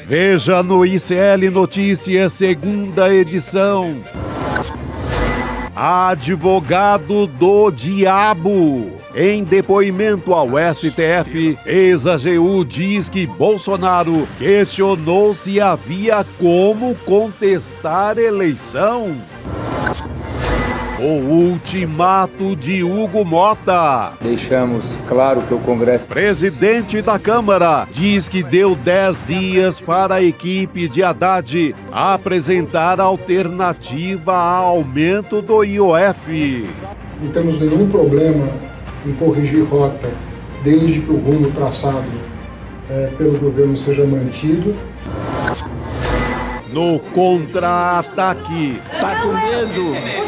Veja no ICL Notícias, segunda edição. Advogado do diabo. Em depoimento ao STF, ex-AGU diz que Bolsonaro questionou se havia como contestar eleição. O ultimato de Hugo Mota. Deixamos claro que o Congresso... Presidente da Câmara diz que deu 10 dias para a equipe de Haddad apresentar alternativa a aumento do IOF. Não temos nenhum problema em corrigir rota, desde que o rumo traçado pelo governo seja mantido. No contra-ataque. Tá com medo?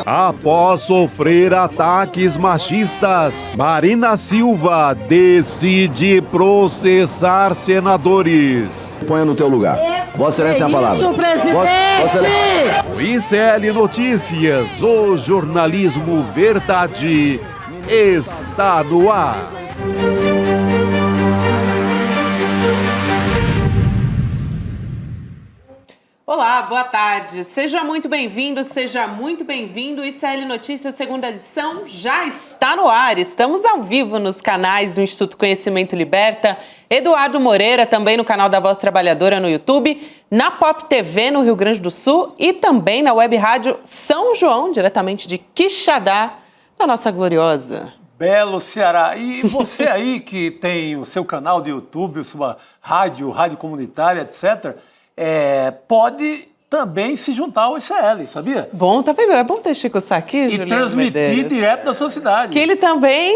Após sofrer ataques machistas, Marina Silva decide processar senadores. Ponha no teu lugar. Vossa Excelência, a palavra. Isso, presidente! O ICL Notícias, o jornalismo verdade, está no ar. Olá, boa tarde. Seja muito bem-vindo, seja muito bem-vindo. O ICL Notícias, segunda edição, já está no ar. Estamos ao vivo nos canais do Instituto Conhecimento Liberta, Eduardo Moreira, também no canal da Voz Trabalhadora no YouTube, na Pop TV no Rio Grande do Sul e também na Web Rádio São João, diretamente de Quixadá, da nossa gloriosa Belo Ceará. E você aí que tem o seu canal de YouTube, sua rádio comunitária, etc., pode também se juntar ao ICL, sabia? Bom, tá vendo? É bom ter Chico Sá aqui, E Juliano transmitir Medeiros, direto da sua cidade. que ele também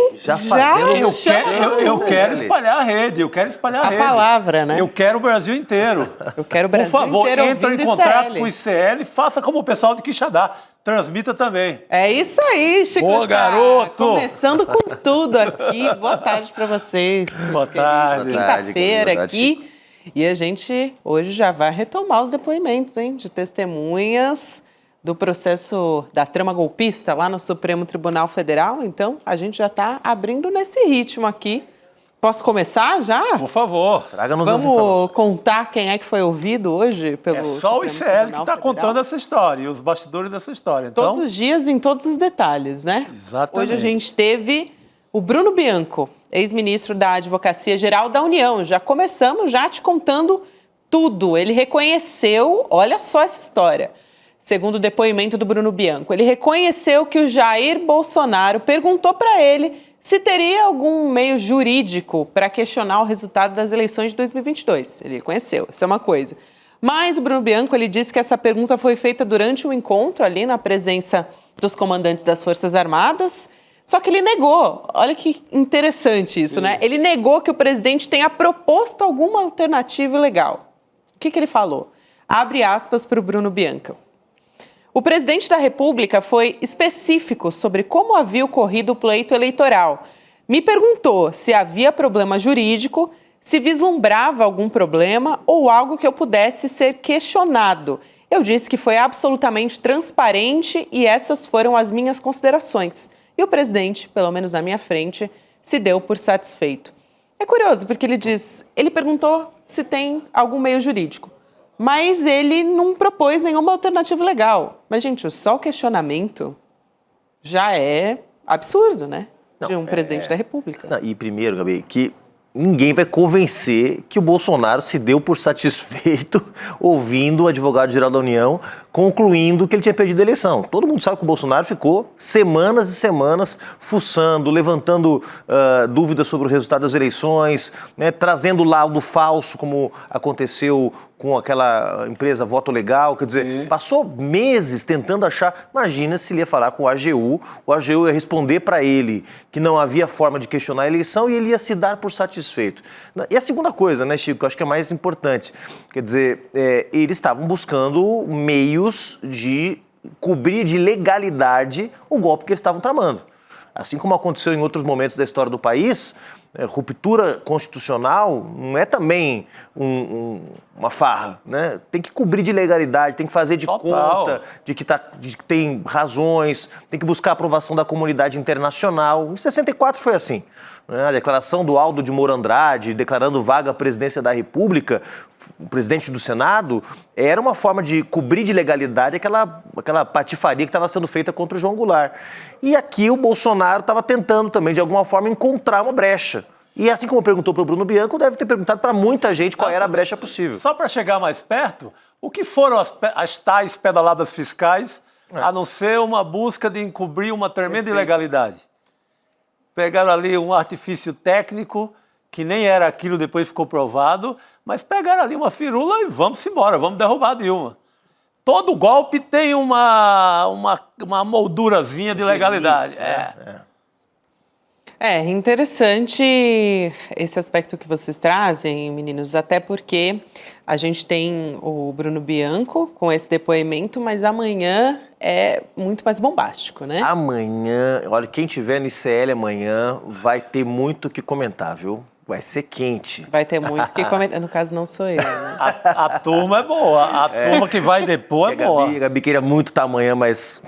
Eu quero espalhar a rede, a palavra, né? Eu quero o Brasil inteiro. Eu quero o Brasil Por favor, inteiro entre em ouvindo contato ICL. com o ICL, faça como o pessoal de Quixadá, transmita também. É isso aí, Chico Boa, Sá. garoto! Começando com tudo aqui. Boa tarde para vocês. Boa tarde. Quinta-feira aqui. E a gente hoje já vai retomar os depoimentos, hein, de testemunhas do processo da trama golpista lá no Supremo Tribunal Federal. Então, a gente já está abrindo nesse ritmo aqui. Posso começar já? Por favor. Traga-nos as Vamos informações. contar quem é que foi ouvido hoje pelo É só o Supremo ICL que Tribunal está Federal? contando essa história e os bastidores dessa história. Então, Todos os dias, em todos os detalhes, né? Exatamente. Hoje a gente teve o Bruno Bianco, ex-ministro da Advocacia Geral da União. Já começamos já te contando tudo. Ele reconheceu, olha só essa história, segundo o depoimento do Bruno Bianco, ele reconheceu que o Jair Bolsonaro perguntou para ele se teria algum meio jurídico para questionar o resultado das eleições de 2022. Ele reconheceu, isso é uma coisa. Mas o Bruno Bianco, ele disse que essa pergunta foi feita durante um encontro ali na presença dos comandantes das Forças Armadas. Só que ele negou, olha que interessante isso, né? Ele negou que o presidente tenha proposto alguma alternativa legal. O que ele falou? Abre aspas para o Bruno Bianco. O presidente da República foi específico sobre como havia ocorrido o pleito eleitoral. Me perguntou se havia problema jurídico, se vislumbrava algum problema ou algo que eu pudesse ser questionado. Eu disse que foi absolutamente transparente e essas foram as minhas considerações. E o presidente, pelo menos na minha frente, se deu por satisfeito. É curioso, porque ele perguntou se tem algum meio jurídico, mas ele não propôs nenhuma alternativa legal. Mas, gente, só o questionamento já é absurdo, né? De um presidente da República. Não, e primeiro, Gabi, que ninguém vai convencer que o Bolsonaro se deu por satisfeito ouvindo o advogado-geral da União concluindo que ele tinha perdido a eleição. Todo mundo sabe que o Bolsonaro ficou semanas e semanas fuçando, levantando dúvidas sobre o resultado das eleições, né, trazendo laudo falso, como aconteceu com aquela empresa Voto Legal, quer dizer, passou meses tentando achar. Imagina se ele ia falar com o AGU ia responder para ele que não havia forma de questionar a eleição e ele ia se dar por satisfeito. E a segunda coisa, né, Chico, acho que é mais importante, quer dizer, eles estavam buscando meios de cobrir de legalidade o golpe que eles estavam tramando. Assim como aconteceu em outros momentos da história do país, ruptura constitucional não é também uma farra, né? Tem que cobrir de legalidade, tem que fazer de conta de que tem razões, tem que buscar a aprovação da comunidade internacional. Em 64 foi assim. né? A declaração do Aldo de Moura Andrade, declarando vaga à presidência da República, o presidente do Senado, era uma forma de cobrir de legalidade aquela patifaria que estava sendo feita contra o João Goulart. E aqui o Bolsonaro estava tentando também, de alguma forma, encontrar uma brecha. E assim como perguntou para o Bruno Bianco, deve ter perguntado para muita gente qual era a brecha possível. Só para chegar mais perto, o que foram as tais pedaladas fiscais, a não ser uma busca de encobrir uma tremenda ilegalidade? Pegaram ali um artifício técnico, que nem era aquilo, depois ficou provado, mas pegaram ali uma firula e vamos embora, vamos derrubar a Dilma. Todo golpe tem uma moldurazinha de legalidade. É interessante esse aspecto que vocês trazem, meninos, até porque a gente tem o Bruno Bianco com esse depoimento, mas amanhã é muito mais bombástico, né? Amanhã, olha, quem tiver no ICL amanhã vai ter muito o que comentar, viu? Vai ser quente. Vai ter muito que comentar. No caso, não sou eu, né? A turma é boa, a turma que vai depois é boa. A Gabi queria muito estar amanhã, mas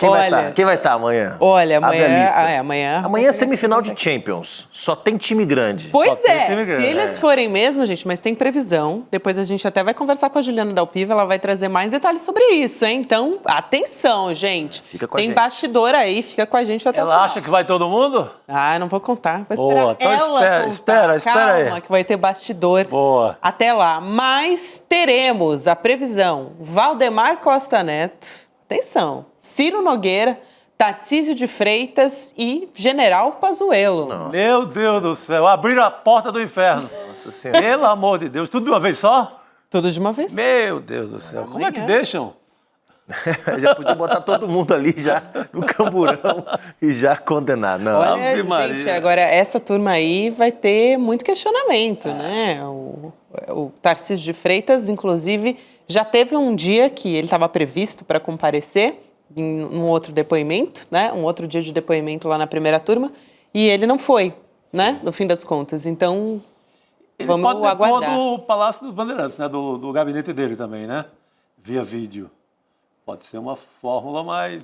quem vai estar amanhã? Olha, Abre a lista. amanhã... Amanhã é semifinal de Champions. Só tem time grande. Pois tem time grande. Se eles forem mesmo, gente, mas tem previsão. Depois a gente até vai conversar com a Juliana Dalpiva, ela vai trazer mais detalhes sobre isso, hein? Então, atenção, gente. Fica com a tem gente. Bastidor aí, fica com a gente até o Ela final. acha que vai todo mundo? Ah, não vou contar. Vou Boa, esperar então ela espera contar. aí. Calma, que vai ter bastidor. Boa. Até lá. Mas teremos a previsão Valdemar Costa Neto, atenção, Ciro Nogueira, Tarcísio de Freitas e General Pazuello. Meu Deus do céu, abriram a porta do inferno. Nossa Senhora. Pelo amor de Deus, tudo de uma vez só? Tudo de uma vez. Meu Deus do céu, como é que deixam? Já podia botar todo mundo ali já no camburão e já condenar. Não. Olha, Ave gente, Maria. agora essa turma aí vai ter muito questionamento, né? O Tarcísio de Freitas, inclusive, já teve um dia que ele estava previsto para comparecer em um outro depoimento, né? Um outro dia de depoimento lá na primeira turma, e ele não foi, né? No fim das contas. Então, Ele vamos pode depor aguardar. do Palácio dos Bandeirantes, né? Do gabinete dele também, né? Via vídeo. Pode ser uma fórmula, mas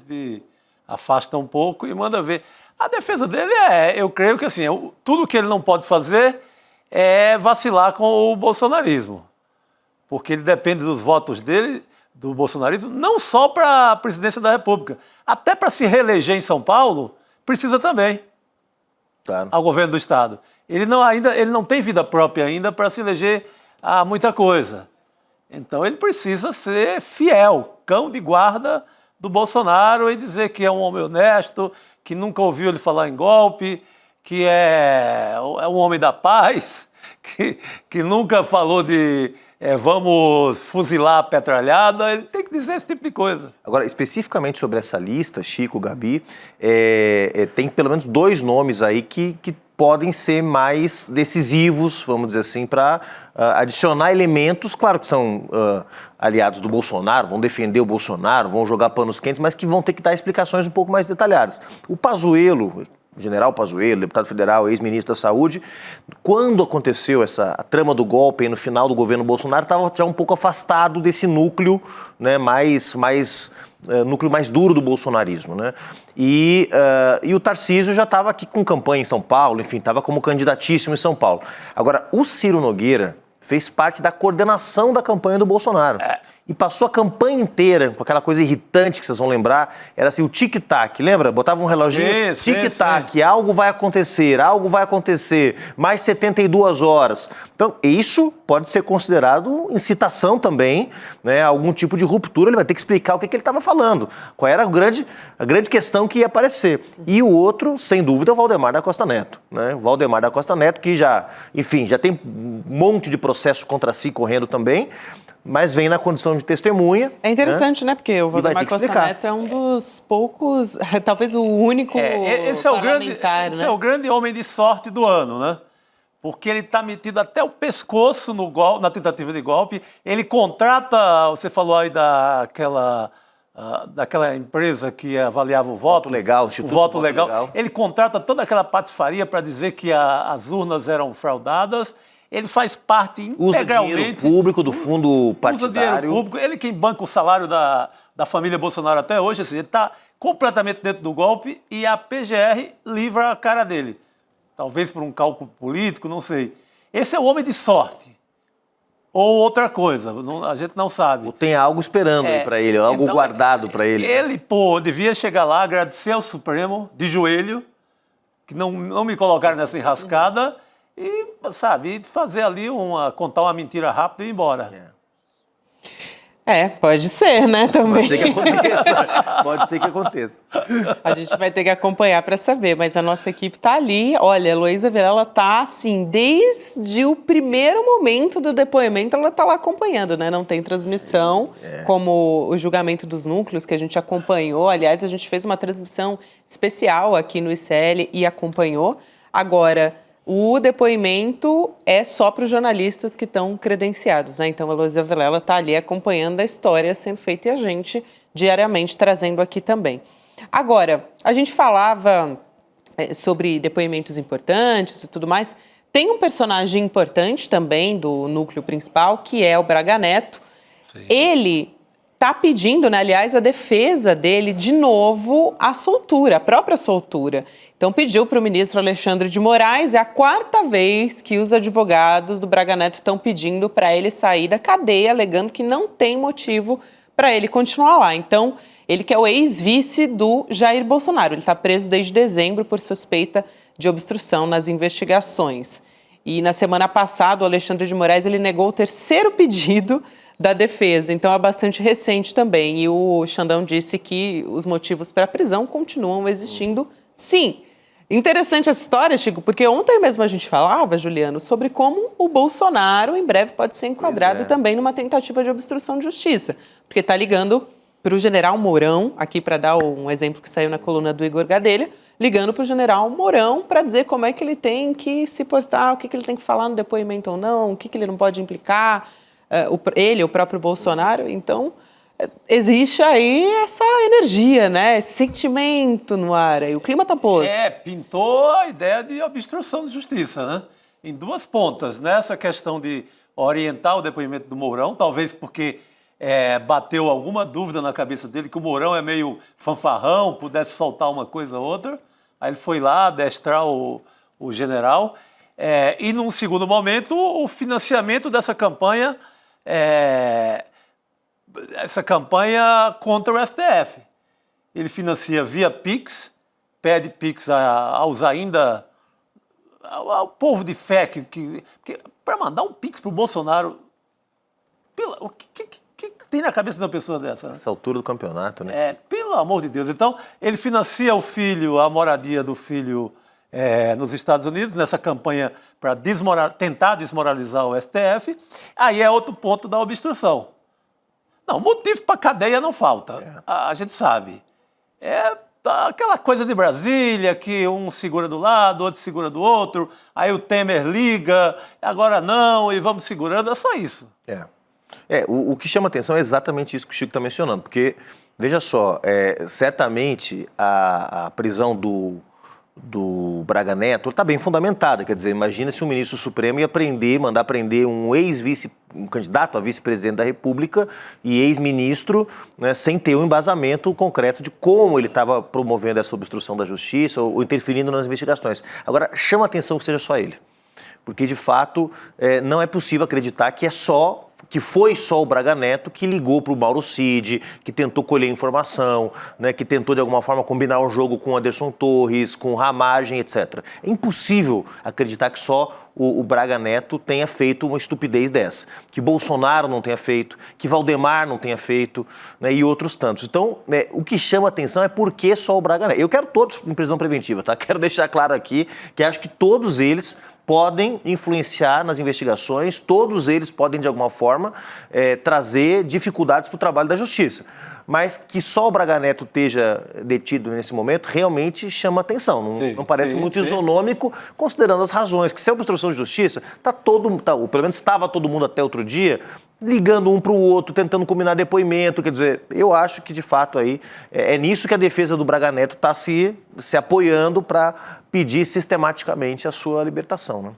afasta um pouco e manda ver. A defesa dele eu creio que assim, tudo que ele não pode fazer é vacilar com o bolsonarismo. Porque ele depende dos votos dele, do bolsonarismo, não só para a presidência da República, até para se reeleger em São Paulo, precisa também Claro. ao governo do Estado. Ele não tem vida própria ainda para se eleger a muita coisa. Então ele precisa ser fiel, cão de guarda do Bolsonaro e dizer que é um homem honesto, que nunca ouviu ele falar em golpe, que é um homem da paz, que nunca falou de vamos fuzilar a petralhada. Ele tem que dizer esse tipo de coisa. Agora, especificamente sobre essa lista, Chico, Gabi, tem pelo menos 2 nomes aí que podem ser mais decisivos, vamos dizer assim, para adicionar elementos, claro que são aliados do Bolsonaro, vão defender o Bolsonaro, vão jogar panos quentes, mas que vão ter que dar explicações um pouco mais detalhadas. O Pazuello, General Pazuello, deputado federal, ex-ministro da Saúde, quando aconteceu a trama do golpe aí no final do governo Bolsonaro, estava já um pouco afastado desse núcleo, né, núcleo mais duro do bolsonarismo, né? E o Tarcísio já estava aqui com campanha em São Paulo, enfim, estava como candidatíssimo em São Paulo. Agora, o Ciro Nogueira fez parte da coordenação da campanha do Bolsonaro. E passou a campanha inteira com aquela coisa irritante que vocês vão lembrar, era assim, o tic-tac, lembra? Botava um reloginho, tic-tac, algo vai acontecer, mais 72 horas. Então, isso pode ser considerado incitação também, né, algum tipo de ruptura, ele vai ter que explicar o que ele estava falando, qual era a grande questão que ia aparecer. E o outro, sem dúvida, é o Valdemar da Costa Neto, né? O Valdemar da Costa Neto, que já tem um monte de processo contra si correndo também, mas vem na condição de testemunha. É interessante, né? Porque o Valdemar Costa explicar. Neto é um dos poucos, talvez o único Esse é o grande homem de sorte do ano, né? Porque ele está metido até o pescoço na tentativa de golpe. Ele contrata, você falou aí daquela empresa que avaliava o voto. Legal, o voto legal. Ele contrata toda aquela patifaria para dizer que as urnas eram fraudadas. Ele faz parte integralmente... Usa dinheiro público do fundo partidário. Usa dinheiro público. Ele quem banca o salário da família Bolsonaro até hoje. Assim, ele está completamente dentro do golpe e a PGR livra a cara dele. talvez por um cálculo político, não sei. Esse é o homem de sorte. Ou outra coisa, a gente não sabe. Ou tem algo esperando aí para ele, algo então, guardado para ele. Ele, devia chegar lá, agradecer ao Supremo, de joelho, que não me colocaram nessa enrascada, e, sabe, fazer ali contar uma mentira rápida e ir embora. Pode ser, né, também. Pode ser que aconteça. Pode ser que aconteça. A gente vai ter que acompanhar para saber, mas a nossa equipe tá ali. Olha, a Heloísa Vilela tá assim, desde o primeiro momento do depoimento, ela tá lá acompanhando, né? Não tem transmissão, como o julgamento dos núcleos que a gente acompanhou. Aliás, a gente fez uma transmissão especial aqui no ICL e acompanhou. Agora, o depoimento é só para os jornalistas que estão credenciados, né? Então, a Heloísa Vilela está ali acompanhando a história sendo feita e a gente diariamente trazendo aqui também. Agora, a gente falava sobre depoimentos importantes e tudo mais. Tem um personagem importante também do núcleo principal, que é o Braga Neto. Sim. Ele está pedindo, né, aliás, a defesa dele, de novo, a soltura, a própria soltura. Então, pediu para o ministro Alexandre de Moraes, é a 4ª vez que os advogados do Braga Neto estão pedindo para ele sair da cadeia, alegando que não tem motivo para ele continuar lá. Então, ele que é o ex-vice do Jair Bolsonaro, ele está preso desde dezembro por suspeita de obstrução nas investigações. E na semana passada, o Alexandre de Moraes ele negou o 3º pedido da defesa, então é bastante recente também. E o Xandão disse que os motivos para a prisão continuam existindo, sim. Interessante essa história, Chico, porque ontem mesmo a gente falava, Juliano, sobre como o Bolsonaro em breve pode ser enquadrado também numa tentativa de obstrução de justiça, porque está ligando para o general Mourão, aqui para dar um exemplo que saiu na coluna do Igor Gadelha, ligando para o general Mourão para dizer como é que ele tem que se portar, o que ele tem que falar no depoimento ou não, o que ele não pode implicar, o próprio Bolsonaro. Então, existe aí essa energia, né? Esse sentimento no ar, e o clima está posto. Pintou a ideia de obstrução de justiça, né? Em duas pontas, né? Essa questão de orientar o depoimento do Mourão, talvez porque bateu alguma dúvida na cabeça dele, que o Mourão é meio fanfarrão, pudesse soltar uma coisa ou outra. Aí ele foi lá adestrar o general. E, num segundo momento, o financiamento dessa campanha, contra o STF. Ele financia via Pix, pede Pix ao povo de fé, que para mandar um Pix para o Bolsonaro, o que tem na cabeça de uma pessoa dessa? Essa altura do campeonato, né? Pelo amor de Deus. Então, ele financia a moradia do filho nos Estados Unidos, nessa campanha para tentar desmoralizar o STF. Aí é outro ponto da obstrução. Não, motivo para cadeia não falta, a gente sabe. Aquela coisa de Brasília, que um segura do lado, outro segura do outro, aí o Temer liga, agora não, e vamos segurando, é só isso. O que chama atenção é exatamente isso que o Chico está mencionando, porque, veja só, certamente a prisão do Braga Neto está bem fundamentada. Quer dizer, imagina se o ministro Supremo ia mandar prender um um candidato a vice-presidente da República e ex-ministro, né, sem ter um embasamento concreto de como ele estava promovendo essa obstrução da justiça ou interferindo nas investigações. Agora, chama atenção que seja só ele, porque de fato não é possível acreditar que foi só o Braga Neto que ligou para o Mauro Cid, que tentou colher informação, né, que tentou de alguma forma combinar o jogo com o Anderson Torres, com Ramagem, etc. É impossível acreditar que só o Braga Neto tenha feito uma estupidez dessa, que Bolsonaro não tenha feito, que Valdemar não tenha feito, né, e outros tantos. Então, o que chama atenção é por que só o Braga Neto. Eu quero todos em prisão preventiva, tá? Quero deixar claro aqui que acho que todos eles podem influenciar nas investigações, todos eles podem, de alguma forma, trazer dificuldades para o trabalho da justiça. Mas que só o Braga Neto esteja detido nesse momento realmente chama atenção. Não parece muito isonômico, considerando as razões. Que se é obstrução de justiça, ou pelo menos estava todo mundo até outro dia, ligando um para o outro, tentando combinar depoimento. Quer dizer, eu acho que, de fato, aí é nisso que a defesa do Braga Neto está se apoiando para pedir sistematicamente a sua libertação, né?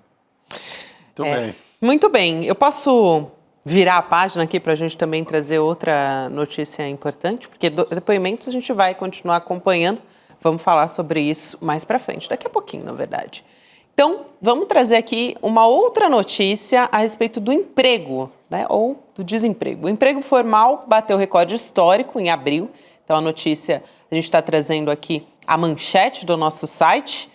Muito bem. Muito bem. Eu posso virar a página aqui para a gente também trazer outra notícia importante, porque depoimentos a gente vai continuar acompanhando. Vamos falar sobre isso mais para frente, daqui a pouquinho, na verdade. Então, vamos trazer aqui uma outra notícia a respeito do emprego, né, ou do desemprego. O emprego formal bateu recorde histórico em abril. Então, a notícia, a gente está trazendo aqui a manchete do nosso site.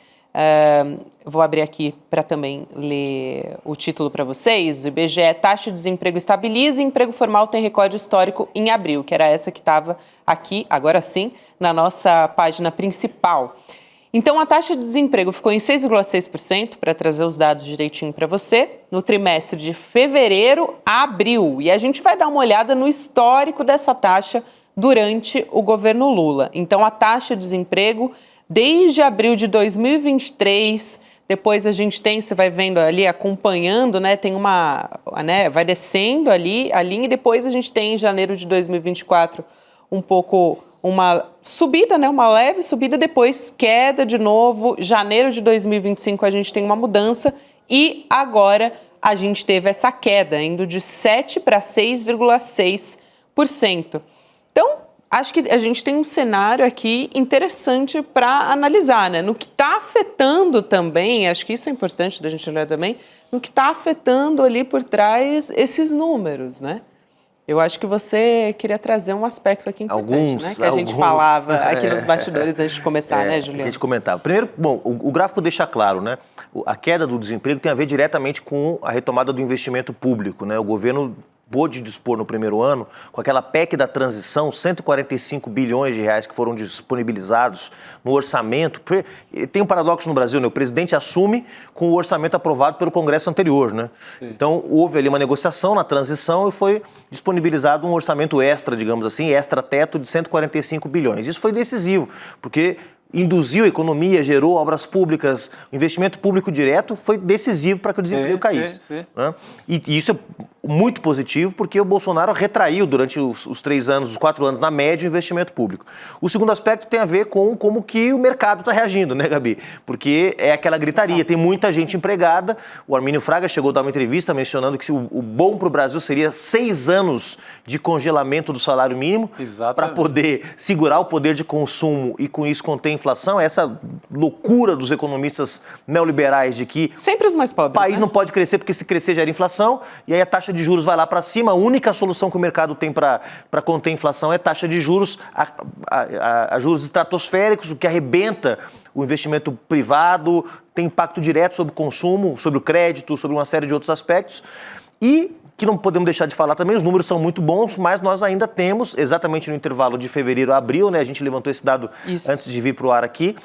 Vou abrir aqui para também ler o título para vocês. O IBGE, taxa de desemprego estabiliza e emprego formal tem recorde histórico em abril, que era essa que estava aqui, agora sim, na nossa página principal. Então, a taxa de desemprego ficou em 6,6%, para trazer os dados direitinho para você, no trimestre de fevereiro a abril. E a gente vai dar uma olhada no histórico dessa taxa durante o governo Lula. Então, a taxa de desemprego, desde abril de 2023, depois a gente tem, você vai vendo ali, acompanhando, né, tem uma, né, vai descendo ali a linha, e depois a gente tem em janeiro de 2024 uma subida, né, uma leve subida, depois queda de novo. Janeiro de 2025 a gente tem uma mudança e agora a gente teve essa queda, indo de 7% para 6,6%. Então, acho que a gente tem um cenário aqui interessante para analisar, né? No que está afetando também, acho que isso é importante da gente olhar também, no que está afetando ali por trás esses números, né? Eu acho que você queria trazer um aspecto aqui importante, né? Que a gente falava aqui nos bastidores antes de começar, né, Juliano? A gente comentava. Primeiro, bom, o gráfico deixa claro, né? A queda do desemprego tem a ver diretamente com a retomada do investimento público, né? O governo pôde dispor no primeiro ano, com aquela PEC da transição, 145 bilhões de reais que foram disponibilizados no orçamento. Tem um paradoxo no Brasil, né? O presidente assume com o orçamento aprovado pelo Congresso anterior, né? Sim. Então, houve ali uma negociação na transição e foi disponibilizado um orçamento extra, digamos assim, extra-teto de 145 bilhões. Isso foi decisivo, porque induziu a economia, gerou obras públicas, investimento público direto foi decisivo para que o desemprego caísse. Né? E isso é muito positivo porque o Bolsonaro retraiu durante os 3 anos, os 4 anos, na média, o investimento público. O segundo aspecto tem a ver com como que o mercado está reagindo, né, Gabi? Porque é aquela gritaria, tem muita gente empregada. O Armínio Fraga chegou a dar uma entrevista mencionando que o bom para o Brasil seria 6 anos de congelamento do salário mínimo para poder segurar o poder de consumo e com isso conter a inflação. Essa loucura dos economistas neoliberais de que sempre os mais pobres, o país, né, não pode crescer porque se crescer gera inflação e aí a taxa de juros vai lá para cima. A única solução que o mercado tem para conter a inflação é taxa de juros a juros estratosféricos, o que arrebenta o investimento privado, tem impacto direto sobre o consumo, sobre o crédito, sobre uma série de outros aspectos. E que não podemos deixar de falar também, os números são muito bons, mas nós ainda temos, exatamente no intervalo de fevereiro a abril, né, a gente levantou esse dado antes de vir para o ar aqui,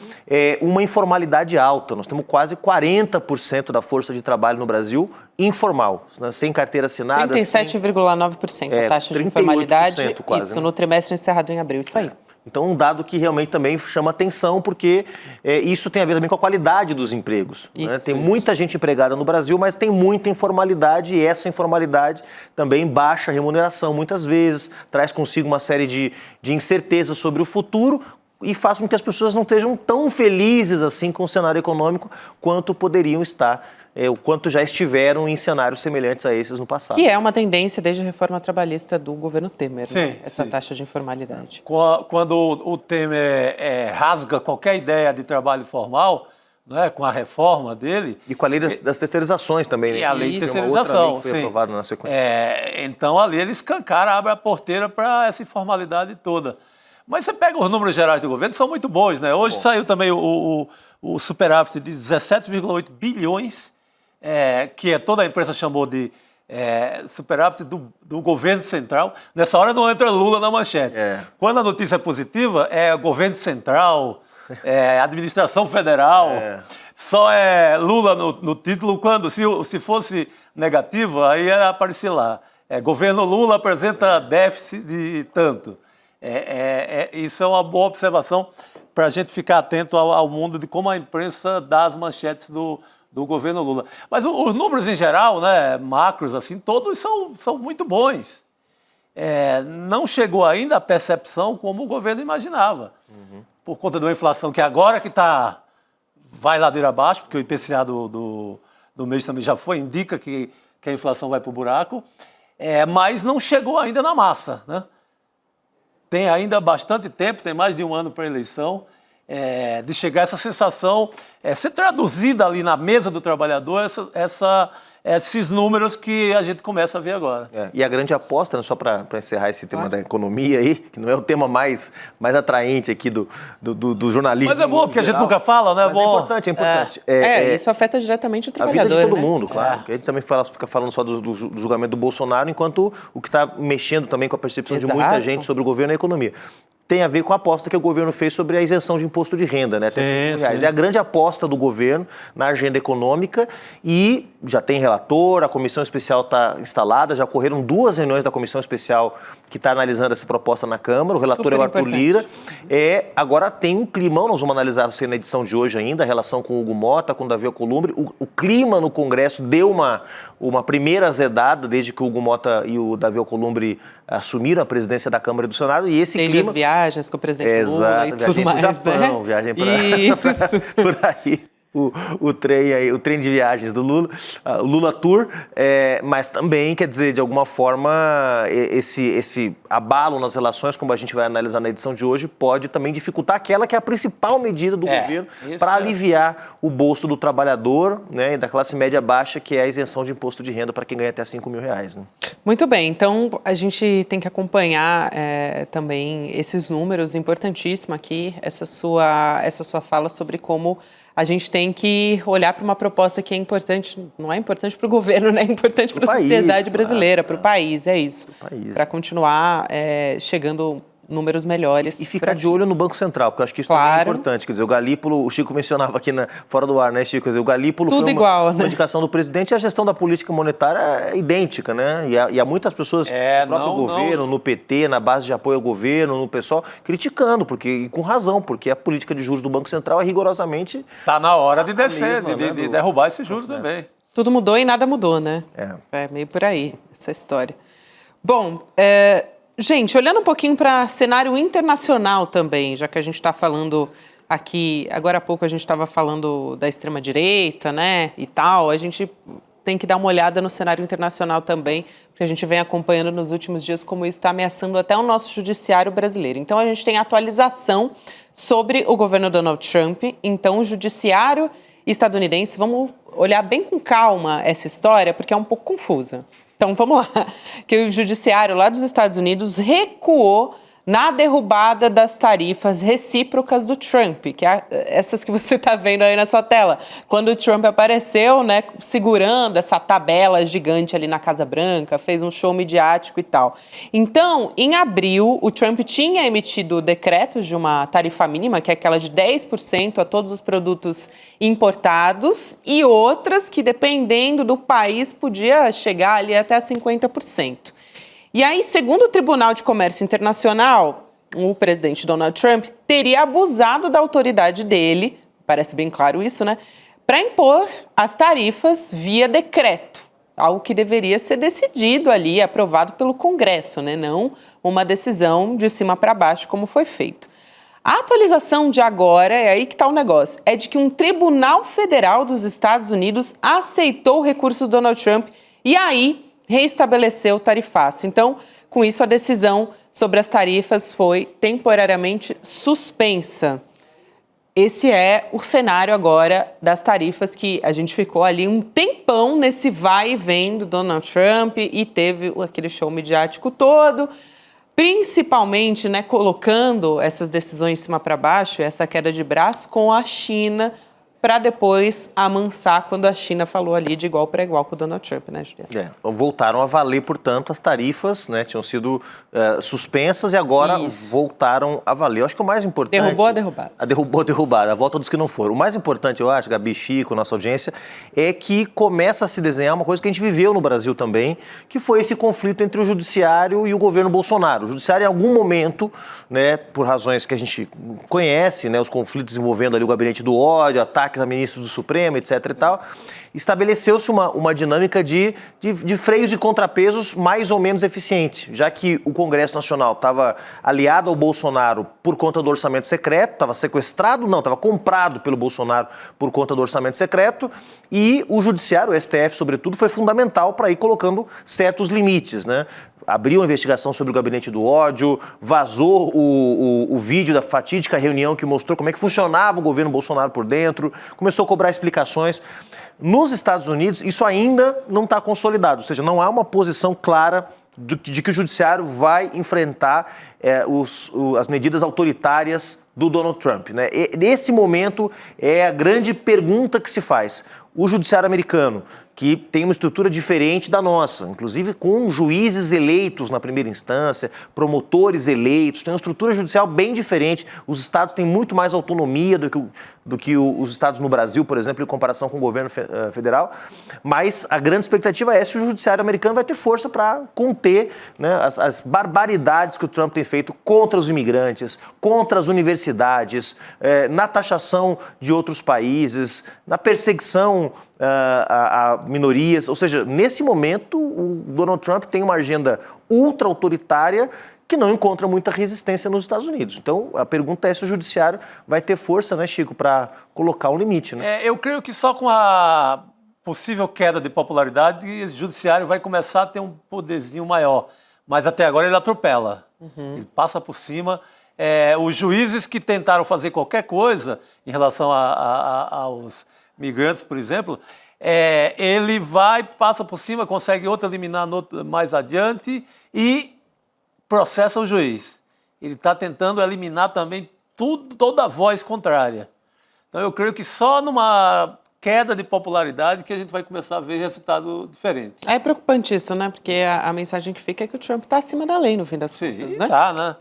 uma informalidade alta. Nós temos quase 40% da força de trabalho no Brasil informal, né, sem carteira assinada. 37,9% a taxa de informalidade, quase, isso, né? No trimestre encerrado em abril, isso aí. Então, um dado que realmente também chama atenção, porque isso tem a ver também com a qualidade dos empregos. Né? Tem muita gente empregada no Brasil, mas tem muita informalidade, e essa informalidade também baixa a remuneração, muitas vezes, traz consigo uma série de incertezas sobre o futuro e faz com que as pessoas não estejam tão felizes assim com o cenário econômico quanto poderiam estar, o quanto já estiveram em cenários semelhantes a esses no passado. Que é uma tendência desde a reforma trabalhista do governo Temer, né? Essa taxa de informalidade. Quando o Temer rasga qualquer ideia de trabalho formal, né, com a reforma dele... E com a lei das terceirizações também. Né? E a lei de terceirização, que foi aprovada na sequência. Então, ali ele escancara, abre a porteira para essa informalidade toda. Mas você pega os números gerais do governo, são muito bons, né? Hoje saiu também o superávit de 17,8 bilhões, que toda a imprensa chamou de superávit do governo central. Nessa hora não entra Lula na manchete. Quando a notícia é positiva, é governo central, administração federal. Só é Lula no título quando, se fosse negativo, aí ia aparecer lá. Governo Lula apresenta déficit de tanto. Isso é uma boa observação para a gente ficar atento ao mundo de como a imprensa dá as manchetes do governo Lula. Mas os números em geral, né, macros, assim, todos são muito bons. Não chegou ainda a percepção como o governo imaginava. Por conta de uma inflação que agora que vai ladeira abaixo, porque o IPCA do mês também já indica que a inflação vai para o buraco, mas não chegou ainda na massa, né? Tem ainda bastante tempo, tem mais de um ano para a eleição, de chegar essa sensação, ser traduzida ali na mesa do trabalhador, esses números que a gente começa a ver agora. E a grande aposta, né, só para encerrar esse tema da economia aí, que não é o tema mais atraente aqui do jornalismo. Mas é bom, porque a gente nunca fala, né? Mas é importante, é importante. Isso afeta diretamente o trabalhador, a vida de todo né? mundo, claro. A gente também fica falando só do julgamento do Bolsonaro, enquanto o que está mexendo também com a percepção de muita gente sobre o governo é a economia. Tem a ver com a aposta que o governo fez sobre a isenção de imposto de renda, né? É a grande aposta do governo na agenda econômica e já tem relator, a comissão especial está instalada, já ocorreram 2 reuniões da comissão especial que está analisando essa proposta na Câmara, o relator é o Arthur Lira. Agora tem um climão, nós vamos analisar na edição de hoje ainda, a relação com o Hugo Motta, com o Davi Alcolumbre. O clima no Congresso deu uma primeira azedada desde que o Hugo Motta e o Davi Alcolumbre assumiram a presidência da Câmara e do Senado. E esse desde clima... as viagens com o presidente Lula e tudo mais. Japão, viagem por aí. O trem de viagens do Lula, o Lula Tour, mas também, quer dizer, de alguma forma, esse abalo nas relações, como a gente vai analisar na edição de hoje, pode também dificultar aquela que é a principal medida do governo para aliviar o bolso do trabalhador, né, e da classe média baixa, que é a isenção de imposto de renda para quem ganha até R$5.000. Né? Muito bem, então a gente tem que acompanhar também esses números, importantíssimo aqui, essa sua fala sobre como a gente tem que olhar para uma proposta que é importante, não é importante para o governo, né? É importante para a sociedade brasileira, para o país, é isso. Para continuar chegando números melhores. E ficar de olho no Banco Central, porque eu acho que isso é importante. Quer dizer, o Galípolo, o Chico mencionava aqui fora do ar, né, Chico? Quer dizer, o Galípolo tudo foi igual, uma indicação do presidente e a gestão da política monetária é idêntica, né? E há muitas pessoas no próprio governo, no PT, na base de apoio ao governo, no pessoal, criticando, e com razão, porque a política de juros do Banco Central é rigorosamente... Está na hora de descer, de derrubar esses juros também. Tudo mudou e nada mudou, né? É meio por aí, essa história. Bom, gente, olhando um pouquinho para cenário internacional também, já que a gente está falando aqui, agora há pouco a gente estava falando da extrema-direita, né, e tal, a gente tem que dar uma olhada no cenário internacional também, porque a gente vem acompanhando nos últimos dias como isso está ameaçando até o nosso judiciário brasileiro. Então, a gente tem atualização sobre o governo Donald Trump, então o judiciário estadunidense, vamos olhar bem com calma essa história, porque é um pouco confusa. Então, vamos lá, que o judiciário lá dos Estados Unidos recuou na derrubada das tarifas recíprocas do Trump, que é essas que você está vendo aí na sua tela. Quando o Trump apareceu, né, segurando essa tabela gigante ali na Casa Branca, fez um show midiático e tal. Então, em abril, o Trump tinha emitido decretos de uma tarifa mínima, que é aquela de 10% a todos os produtos importados, e outras que, dependendo do país, podia chegar ali até 50%. E aí, segundo o Tribunal de Comércio Internacional, o presidente Donald Trump teria abusado da autoridade dele, parece bem claro isso, né, para impor as tarifas via decreto, algo que deveria ser decidido ali, aprovado pelo Congresso, né, não uma decisão de cima para baixo, como foi feito. A atualização de agora, é aí que está o negócio, é de que um tribunal federal dos Estados Unidos aceitou o recurso do Donald Trump e aí reestabeleceu o tarifaço. Então, com isso, a decisão sobre as tarifas foi temporariamente suspensa. Esse é o cenário agora das tarifas que a gente ficou ali um tempão nesse vai e vem do Donald Trump e teve aquele show midiático todo, principalmente, né, colocando essas decisões de cima para baixo, essa queda de braço com a China, para depois amansar quando a China falou ali de igual para igual com o Donald Trump, né, Juliana? Voltaram a valer, portanto, as tarifas, né, tinham sido suspensas e agora voltaram a valer. Eu acho que o mais importante... Derrubou a derrubada. Derrubou a derrubada, a volta dos que não foram. O mais importante, eu acho, Gabi, Chico, nossa audiência, é que começa a se desenhar uma coisa que a gente viveu no Brasil também, que foi esse conflito entre o judiciário e o governo Bolsonaro. O judiciário, em algum momento, né, por razões que a gente conhece, né, os conflitos envolvendo ali o gabinete do ódio, ataques a ministros do Supremo, etc. e tal, estabeleceu-se uma dinâmica de freios e contrapesos mais ou menos eficiente, já que o Congresso Nacional estava aliado ao Bolsonaro por conta do orçamento secreto, estava sequestrado, não, estava comprado pelo Bolsonaro por conta do orçamento secreto, e o Judiciário, o STF, sobretudo, foi fundamental para ir colocando certos limites, né? Abriu uma investigação sobre o gabinete do ódio, vazou o vídeo da fatídica reunião que mostrou como é que funcionava o governo Bolsonaro por dentro, começou a cobrar explicações. Nos Estados Unidos, isso ainda não está consolidado, ou seja, não há uma posição clara de que o judiciário vai enfrentar as medidas autoritárias do Donald Trump, né? E, nesse momento, é a grande pergunta que se faz. O judiciário americano, que tem uma estrutura diferente da nossa, inclusive com juízes eleitos na primeira instância, promotores eleitos, tem uma estrutura judicial bem diferente. Os estados têm muito mais autonomia do que os estados no Brasil, por exemplo, em comparação com o governo federal. Mas a grande expectativa é se o judiciário americano vai ter força para conter, né, as barbaridades que o Trump tem feito contra os imigrantes, contra as universidades, na taxação de outros países, na perseguição a minorias. Ou seja, nesse momento, o Donald Trump tem uma agenda ultra-autoritária que não encontra muita resistência nos Estados Unidos. Então, a pergunta é se o judiciário vai ter força, né, Chico, para colocar um limite, né? Eu creio que só com a possível queda de popularidade, o judiciário vai começar a ter um poderzinho maior. Mas até agora ele atropela. Ele passa por cima. Os juízes que tentaram fazer qualquer coisa em relação aos migrantes, por exemplo, ele passa por cima, consegue outra liminar mais adiante e processa o juiz. Ele está tentando eliminar também toda a voz contrária. Então eu creio que só numa queda de popularidade que a gente vai começar a ver resultado diferente. É preocupante isso, né? Porque a mensagem que fica é que o Trump está acima da lei, no fim das contas, né? Tá, né?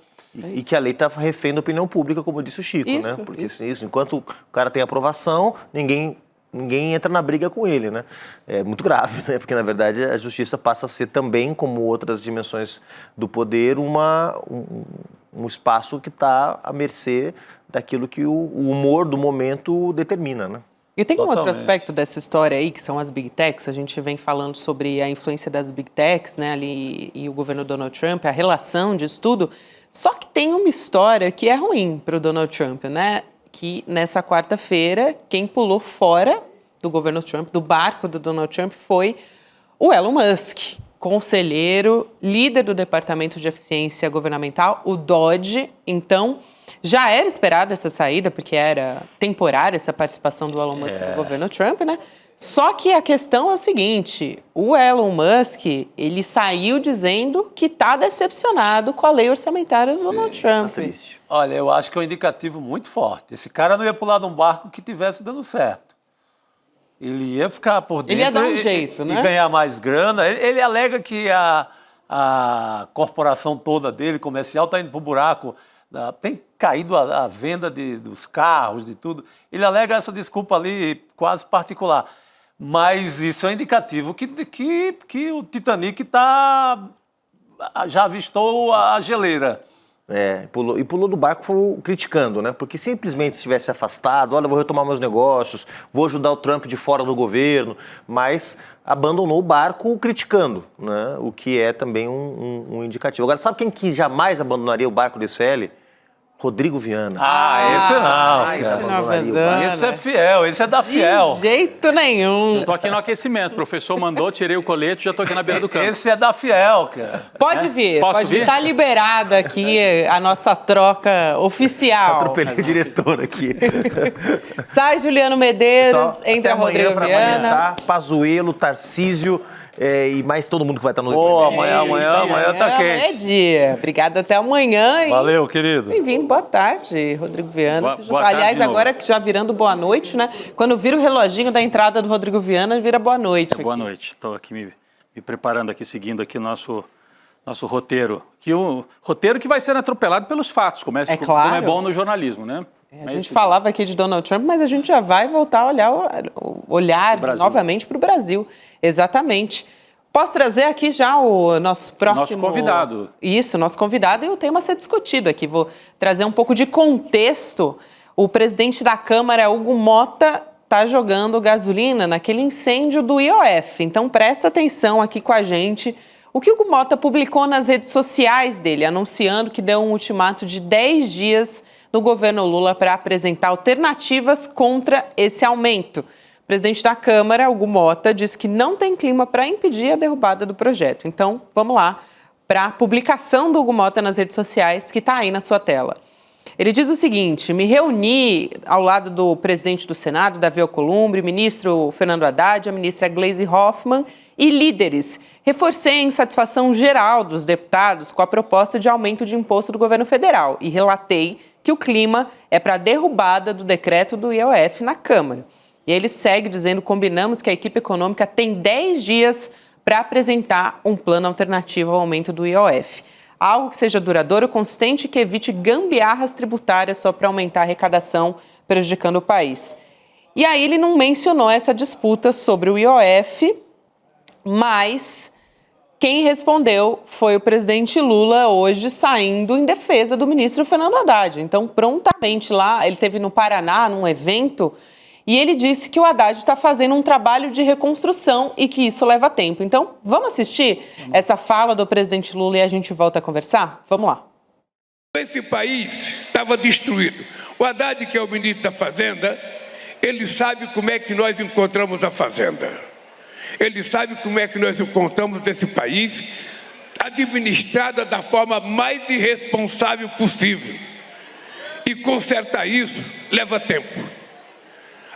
E que a lei está refém da opinião pública, como disse o Chico, né? Porque isso, enquanto o cara tem aprovação, ninguém entra na briga com ele, né? É muito grave, né? Porque, na verdade, a justiça passa a ser também, como outras dimensões do poder, um espaço que está à mercê daquilo que o humor do momento determina, né? E tem um outro aspecto dessa história aí, que são as Big Techs. A gente vem falando sobre a influência das Big Techs, né, ali, e o governo Donald Trump, a relação disso tudo. Só que tem uma história que é ruim para o Donald Trump, né? Que nessa quarta-feira, quem pulou fora do governo Trump, do barco do Donald Trump, foi o Elon Musk, conselheiro, líder do Departamento de Eficiência Governamental, o DOGE. Então, já era esperada essa saída, porque era temporária essa participação do Elon Musk no governo Trump, né? Só que a questão é o seguinte, o Elon Musk, ele saiu dizendo que está decepcionado com a lei orçamentária do Donald Trump. Tá triste. Olha, eu acho que é um indicativo muito forte. Esse cara não ia pular de um barco que tivesse dando certo. Ele ia ficar por dentro. Ele ia dar um jeito, né? E ganhar mais grana. Ele alega que a corporação toda dele, comercial, está indo para o buraco. Tem caído a venda dos carros, de tudo. Ele alega essa desculpa ali quase particular. Mas isso é indicativo que o Titanic já avistou a geleira. Pulou do barco criticando, né? Porque simplesmente se tivesse afastado, olha, vou retomar meus negócios, vou ajudar o Trump de fora do governo, mas abandonou o barco criticando, né? O que é também um indicativo. Agora, sabe quem que jamais abandonaria o barco desse L? Rodrigo Viana. Esse não. Esse é fiel, esse é da Fiel. De jeito nenhum. Eu tô aqui no aquecimento, o professor mandou, tirei o colete, já tô aqui na beira do campo. Esse é da Fiel, cara. Pode vir, Posso pode vir. vir? Tá liberada aqui a nossa troca oficial. Atropelei o diretor aqui. Sai Juliano Medeiros, entra Rodrigo pra Viana. Tá? Pazuello, Tarcísio e mais todo mundo que vai estar no Amanhã tá Amanhã é quente. dia. Obrigada, até amanhã. Valeu, querido. Bem-vindo, boa tarde, Rodrigo Viana. Boa tarde Aliás, de novo. agora que já virando boa noite, né? Quando vira o reloginho da entrada do Rodrigo Viana, vira boa noite. Boa noite, estou aqui me preparando aqui, seguindo aqui o nosso roteiro. O roteiro que vai ser atropelado pelos fatos, como claro. como é bom no jornalismo, né? A gente falava aqui de Donald Trump, mas a gente já vai voltar a olhar novamente para o Brasil. Exatamente. Posso trazer aqui já o nosso próximo... Nosso convidado. Isso, nosso convidado e o tema a ser discutido aqui. Vou trazer um pouco de contexto. O presidente da Câmara, Hugo Mota, tá jogando gasolina naquele incêndio do IOF. Então presta atenção aqui com a gente. O que o Hugo Motta publicou nas redes sociais dele, anunciando que deu um ultimato de 10 dias no governo Lula para apresentar alternativas contra esse aumento. O presidente da Câmara, Hugo Motta, disse que não tem clima para impedir a derrubada do projeto. Então, vamos lá para a publicação do Hugo Motta nas redes sociais, que está aí na sua tela. Ele diz o seguinte: me reuni ao lado do presidente do Senado, Davi Alcolumbre, ministro Fernando Haddad, a ministra Gleisi Hoffmann e líderes. Reforcei a insatisfação geral dos deputados com a proposta de aumento de imposto do governo federal e relatei que o clima é para a derrubada do decreto do IOF na Câmara. E ele segue dizendo: combinamos que a equipe econômica tem 10 dias para apresentar um plano alternativo ao aumento do IOF. Algo que seja duradouro, consistente e que evite gambiarras tributárias só para aumentar a arrecadação, prejudicando o país. E aí ele não mencionou essa disputa sobre o IOF, mas quem respondeu foi o presidente Lula, hoje saindo em defesa do ministro Fernando Haddad. Então, prontamente lá, ele esteve no Paraná, num evento, e ele disse que o Haddad está fazendo um trabalho de reconstrução e que isso leva tempo. Então, vamos assistir essa fala do presidente Lula e a gente volta a conversar? Vamos lá. Esse país estava destruído. O Haddad, que é o ministro da Fazenda, ele sabe como é que nós encontramos a Fazenda. Ele sabe como é que nós encontramos esse país administrada da forma mais irresponsável possível. E consertar isso leva tempo.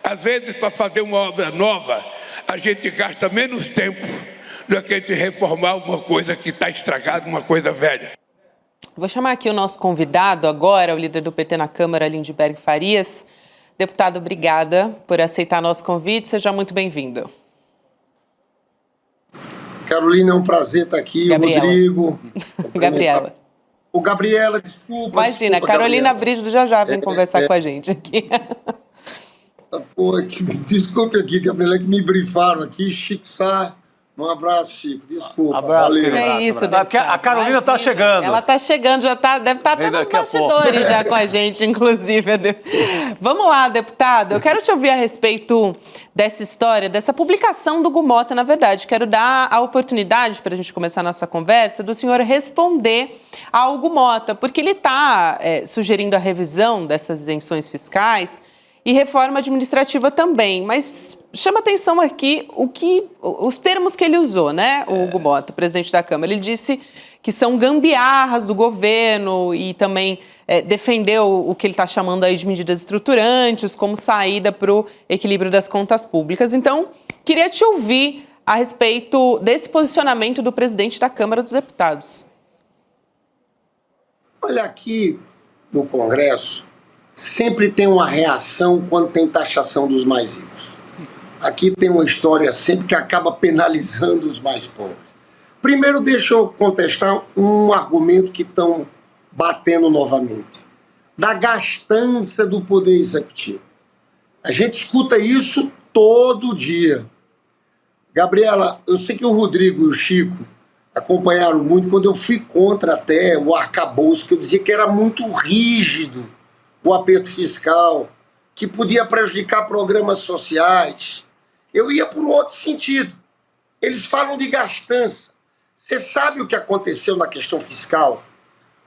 Às vezes, para fazer uma obra nova, a gente gasta menos tempo do que a gente reformar uma coisa que está estragada, uma coisa velha. Vou chamar aqui o nosso convidado agora, o líder do PT na Câmara, Lindbergh Farias. Deputado, obrigada por aceitar nosso convite. Seja muito bem-vindo. Carolina, é um prazer estar aqui. Gabriela. Rodrigo. Gabriela. O Gabriela, desculpa. Imagina, desculpa, Carolina Gabriela. Brígido já vem conversar com a gente aqui. Pô, desculpe aqui, Gabriela, que me brifaram aqui. Chico Sá, um abraço, Chico. Desculpa. Abraço, valeu. querido. É isso, Não, porque a Carolina está chegando. Ela está chegando, deve estar até Vem nos daqui a pouco. bastidores já com a gente, inclusive. Vamos lá, deputado. Eu quero te ouvir a respeito dessa história, dessa publicação do Hugo Motta, na verdade. Quero dar a oportunidade, para a gente começar a nossa conversa, do senhor responder ao Hugo Motta, porque ele está sugerindo a revisão dessas isenções fiscais e reforma administrativa também, mas chama atenção aqui os termos que ele usou, né, o Hugo Motta, presidente da Câmara. Ele disse que são gambiarras do governo e também defendeu o que ele está chamando aí de medidas estruturantes como saída para o equilíbrio das contas públicas. Então, queria te ouvir a respeito desse posicionamento do presidente da Câmara dos Deputados. Olha, aqui no Congresso, sempre tem uma reação quando tem taxação dos mais ricos. Aqui tem uma história sempre que acaba penalizando os mais pobres. Primeiro, deixa eu contestar um argumento que estão batendo novamente. Da gastança do Poder Executivo. A gente escuta isso todo dia. Gabriela, eu sei que o Rodrigo e o Chico acompanharam muito quando eu fui contra até o arcabouço, que eu dizia que era muito rígido o aperto fiscal, que podia prejudicar programas sociais. Eu ia por um outro sentido. Eles falam de gastança. Você sabe o que aconteceu na questão fiscal?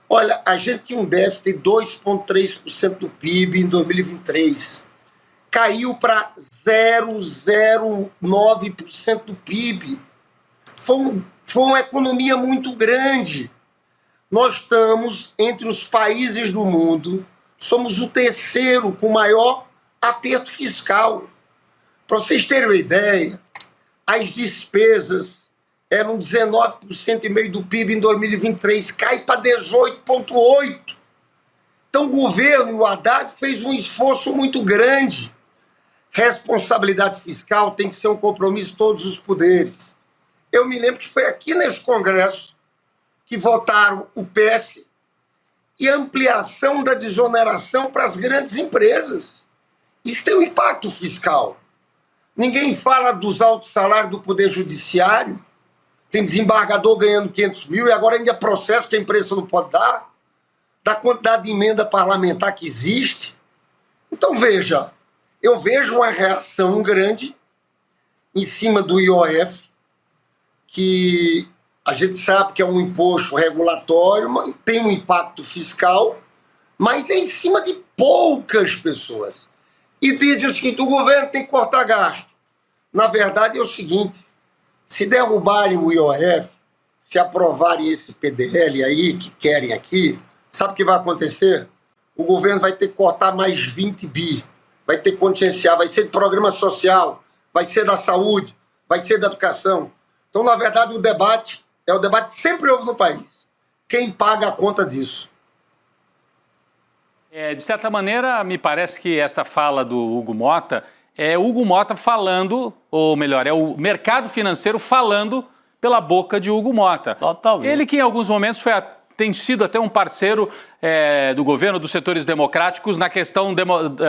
Olha, a gente tinha um déficit de 2,3% do PIB em 2023. Caiu para 0,09% do PIB. Foi uma economia muito grande. Nós estamos entre os países do mundo. Somos o terceiro com maior aperto fiscal. Para vocês terem uma ideia, as despesas eram 19,5% do PIB em 2023, cai para 18,8%. Então o governo e o Haddad fez um esforço muito grande. Responsabilidade fiscal tem que ser um compromisso de todos os poderes. Eu me lembro que foi aqui nesse Congresso que votaram o PS e ampliação da desoneração para as grandes empresas. Isso tem um impacto fiscal. Ninguém fala dos altos salários do Poder Judiciário. Tem desembargador ganhando 500 mil e agora ainda é processo que a empresa não pode dar. Da quantidade de emenda parlamentar que existe. Então, veja, eu vejo uma reação grande em cima do IOF, que a gente sabe que é um imposto regulatório, tem um impacto fiscal, mas é em cima de poucas pessoas. E dizem o seguinte, o governo tem que cortar gasto. Na verdade é o seguinte, se derrubarem o IOF, se aprovarem esse PDL aí, que querem aqui, sabe o que vai acontecer? O governo vai ter que cortar mais 20 bi, vai ter que contingenciar, vai ser de programa social, vai ser da saúde, vai ser da educação. Então, na verdade, o debate é o debate que sempre houve no país. Quem paga a conta disso? De certa maneira, me parece que essa fala do Hugo Motta é o Hugo Motta falando, ou melhor, é o mercado financeiro falando pela boca de Hugo Motta. Totalmente. Ele que em alguns momentos tem sido até um parceiro do governo, dos setores democráticos, na questão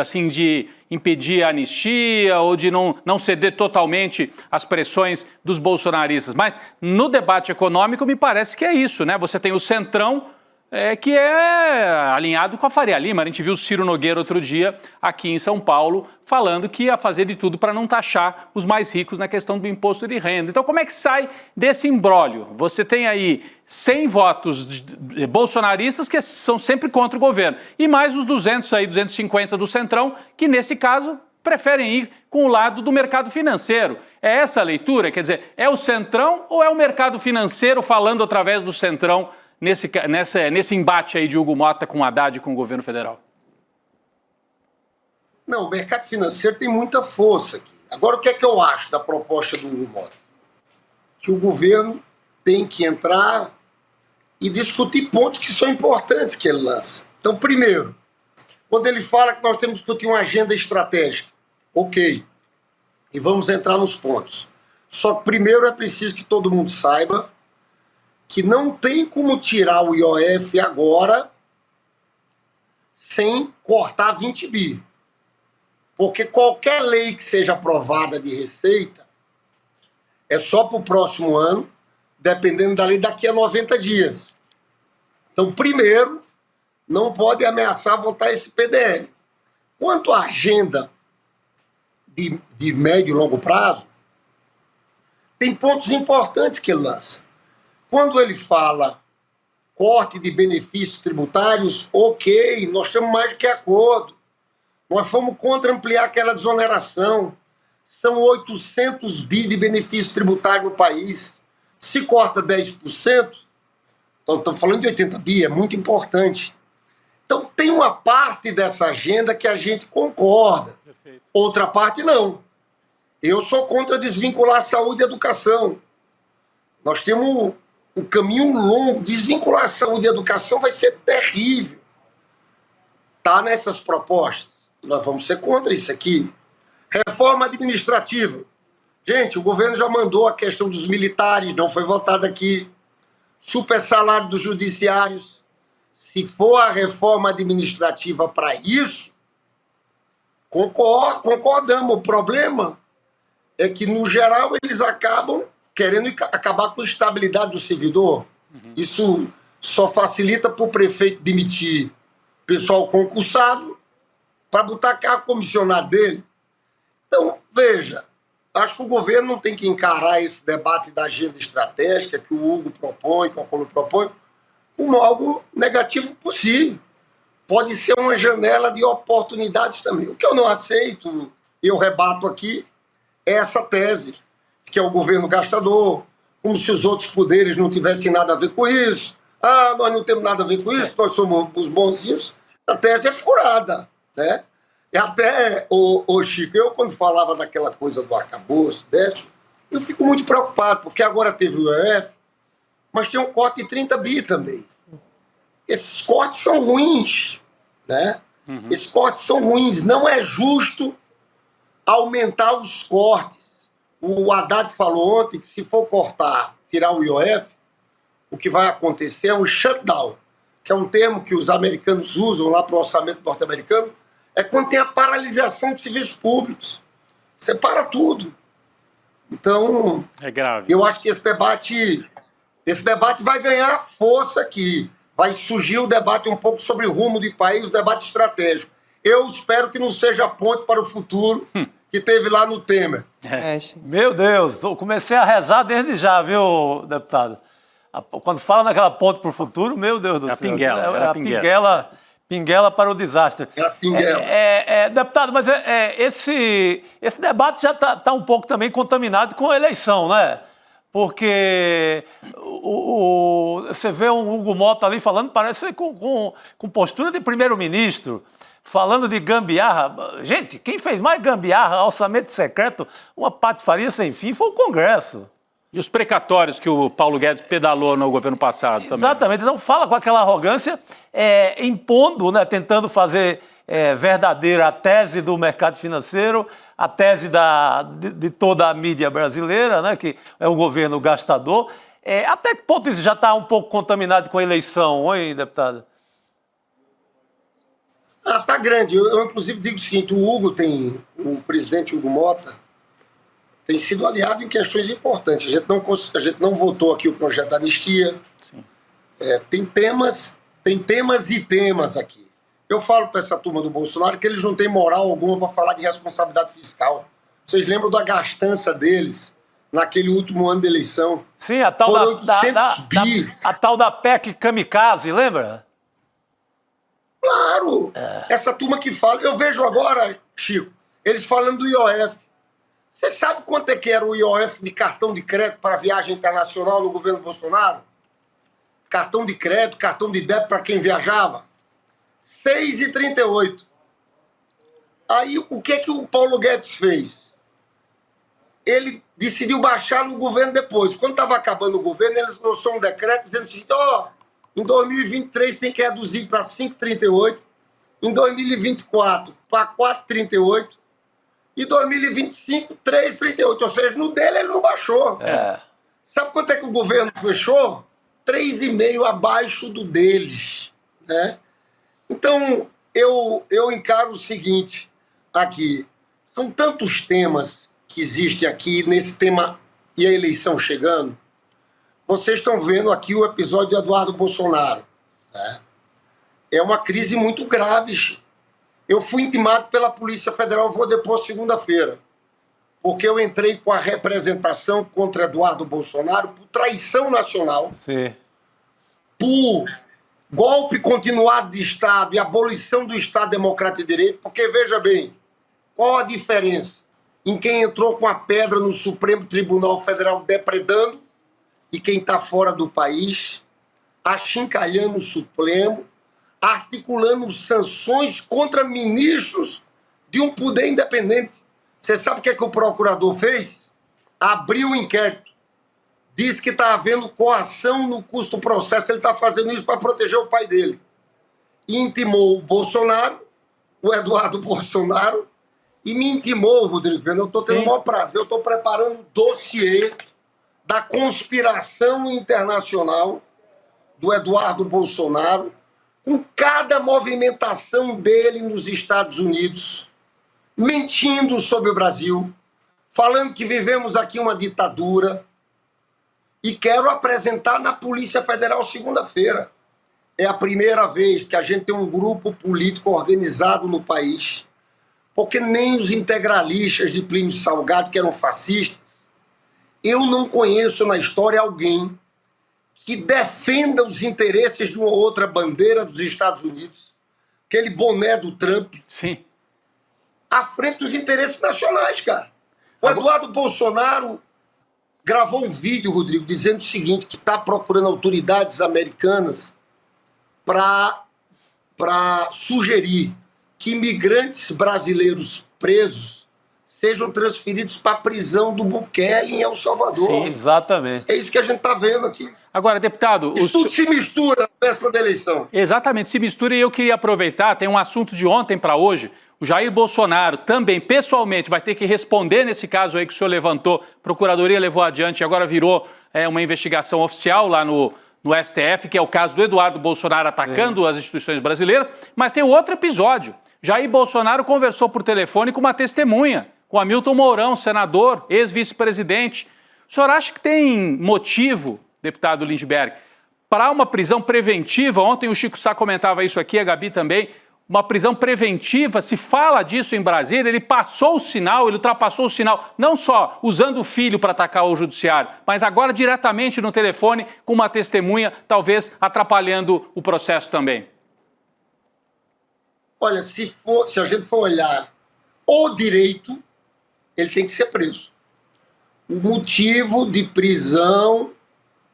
assim, de impedir a anistia ou de não ceder totalmente às pressões dos bolsonaristas. Mas no debate econômico me parece que é isso, né? Você tem o Centrão, que é alinhado com a Faria Lima. A gente viu o Ciro Nogueira outro dia aqui em São Paulo falando que ia fazer de tudo para não taxar os mais ricos na questão do imposto de renda. Então como é que sai desse imbróglio? Você tem aí 100 votos bolsonaristas que são sempre contra o governo e mais os 250 do Centrão que nesse caso preferem ir com o lado do mercado financeiro. É essa a leitura? Quer dizer, é o Centrão ou é o mercado financeiro falando através do Centrão nesse embate aí de Hugo Motta com o Haddad e com o governo federal? Não, o mercado financeiro tem muita força aqui. Agora, o que é que eu acho da proposta do Hugo Motta? Que o governo tem que entrar e discutir pontos que são importantes que ele lança. Então, primeiro, quando ele fala que nós temos que discutir uma agenda estratégica, ok, e vamos entrar nos pontos. Só que primeiro é preciso que todo mundo saiba que não tem como tirar o IOF agora sem cortar 20 bi. Porque qualquer lei que seja aprovada de receita é só para o próximo ano, dependendo da lei, daqui a 90 dias. Então, primeiro, não pode ameaçar votar esse PDL. Quanto à agenda de médio e longo prazo, tem pontos importantes que ele lança. Quando ele fala corte de benefícios tributários, ok, nós temos mais do que acordo. Nós fomos contra ampliar aquela desoneração. São 800 bi de benefício tributário no país. Se corta 10%, então estamos falando de 80 bi, é muito importante. Então tem uma parte dessa agenda que a gente concorda. Perfeito. Outra parte não. Eu sou contra desvincular saúde e educação. Nós temos um caminho longo. Desvincular saúde e educação vai ser terrível. Está nessas propostas. Nós vamos ser contra isso aqui. Reforma administrativa. Gente, o governo já mandou a questão dos militares, não foi votado aqui. Super salário dos judiciários. Se for a reforma administrativa para isso, concordamos. O problema é que, no geral, eles acabam querendo acabar com a estabilidade do servidor. Isso só facilita para o prefeito demitir pessoal concursado para botar carro comissionado dele. Então, veja, acho que o governo não tem que encarar esse debate da agenda estratégica que o Hugo propõe, que o Alcolumbre propõe, como algo negativo por si. Pode ser uma janela de oportunidades também. O que eu não aceito, eu rebato aqui, é essa tese, que é o governo gastador, como se os outros poderes não tivessem nada a ver com isso. Ah, nós não temos nada a ver com isso, nós somos os bonzinhos. A tese é furada, né? E até, o Chico, eu quando falava daquela coisa do arcabouço, eu fico muito preocupado, porque agora teve o IOF, mas tem um corte de 30 bi também. Esses cortes são ruins, né? Esses cortes são ruins. Não é justo aumentar os cortes. O Haddad falou ontem que se for cortar, tirar o IOF, o que vai acontecer é um shutdown, que é um termo que os americanos usam lá para o orçamento norte-americano, é quando tem a paralisação de serviços públicos. Você para tudo. Então, é grave. Eu acho que esse debate vai ganhar força aqui. Vai surgir o debate um pouco sobre o rumo do país, o debate estratégico. eu espero que não seja ponte para o futuro que teve lá no Temer. Meu Deus, eu comecei a rezar desde já, viu, deputado? Quando fala naquela ponte para o futuro, meu Deus do céu. Era a pinguela para o desastre. Era pinguela. Deputado, mas esse debate já está um pouco também contaminado com a eleição, né? Porque você vê um Hugo Mota ali falando, parece com postura de primeiro-ministro, falando de gambiarra. Gente, quem fez mais gambiarra, orçamento secreto, uma patifaria sem fim, foi o Congresso. E os precatórios que o Paulo Guedes pedalou no governo passado também. Exatamente, então fala com aquela arrogância, impondo, né, tentando fazer verdadeira a tese do mercado financeiro, a tese de toda a mídia brasileira, né, que é um governo gastador. Até que ponto isso já está um pouco contaminado com a eleição, hein, deputado? Tá grande. Eu inclusive digo o seguinte, o presidente Hugo Mota tem sido aliado em questões importantes. A gente não votou aqui o projeto da anistia. Sim. Tem temas e temas aqui. Eu falo para essa turma do Bolsonaro que eles não têm moral alguma para falar de responsabilidade fiscal. Vocês lembram da gastança deles naquele último ano de eleição? Sim, a tal a tal da PEC kamikaze, lembra? Claro! Essa turma que fala... Eu vejo agora, Chico, eles falando do IOF. Você sabe quanto é que era o IOF de cartão de crédito para viagem internacional no governo Bolsonaro? Cartão de crédito, cartão de débito para quem viajava? 6,38. Aí, o que o Paulo Guedes fez? Ele decidiu baixar no governo depois. Quando estava acabando o governo, eles lançou um decreto dizendo assim, em 2023 tem que reduzir para 5,38, em 2024 para 4,38, e 2025, 3,38. Ou seja, no dele ele não baixou. Sabe quanto é que o governo fechou? 3,5 abaixo do deles, né? Então, eu encaro o seguinte aqui. São tantos temas que existem aqui, nesse tema e a eleição chegando. Vocês estão vendo aqui o episódio do Eduardo Bolsonaro, né? É uma crise muito grave. Eu fui intimado pela Polícia Federal, vou depor segunda-feira, porque eu entrei com a representação contra Eduardo Bolsonaro por traição nacional, Sim. por golpe continuado de Estado e abolição do Estado Democrático de Direito, porque, veja bem, qual a diferença em quem entrou com a pedra no Supremo Tribunal Federal depredando e quem está fora do país, achincalhando o Supremo, articulando sanções contra ministros de um poder independente. Você sabe o que o procurador fez? Abriu o inquérito. Diz que está havendo coação no curso do processo. Ele está fazendo isso para proteger o pai dele. E intimou o Bolsonaro, o Eduardo Bolsonaro, e me intimou, Rodrigo. Eu estou tendo o maior prazer. Eu estou preparando um dossiê da conspiração internacional do Eduardo Bolsonaro, com cada movimentação dele nos Estados Unidos, mentindo sobre o Brasil, falando que vivemos aqui uma ditadura, e quero apresentar na Polícia Federal segunda-feira. É a primeira vez que a gente tem um grupo político organizado no país, porque nem os integralistas de Plínio Salgado, que eram fascistas, eu não conheço na história alguém que defenda os interesses de uma outra bandeira dos Estados Unidos, aquele boné do Trump, Sim. à frente dos interesses nacionais, cara. O Eduardo Bolsonaro gravou um vídeo, Rodrigo, dizendo o seguinte, que está procurando autoridades americanas para sugerir que imigrantes brasileiros presos sejam transferidos para a prisão do Bukele em El Salvador. Sim, exatamente. É isso que a gente está vendo aqui. Agora, deputado... Isso tudo se mistura na véspera da eleição. Exatamente, se mistura, e eu queria aproveitar, tem um assunto de ontem para hoje. O Jair Bolsonaro também, pessoalmente, vai ter que responder nesse caso aí que o senhor levantou. A Procuradoria levou adiante e agora virou uma investigação oficial lá no STF, que é o caso do Eduardo Bolsonaro atacando as instituições brasileiras. Mas tem outro episódio. Jair Bolsonaro conversou por telefone com uma testemunha, com Hamilton Mourão, senador, ex-vice-presidente. O senhor acha que tem motivo, deputado Lindbergh, para uma prisão preventiva? Ontem o Chico Sá comentava isso aqui, a Gabi também. uma prisão preventiva, se fala disso em Brasília, ele passou o sinal, ele ultrapassou o sinal, não só usando o filho para atacar o judiciário, mas agora diretamente no telefone com uma testemunha, talvez atrapalhando o processo também. Olha, se a gente for olhar o direito, ele tem que ser preso. O motivo de prisão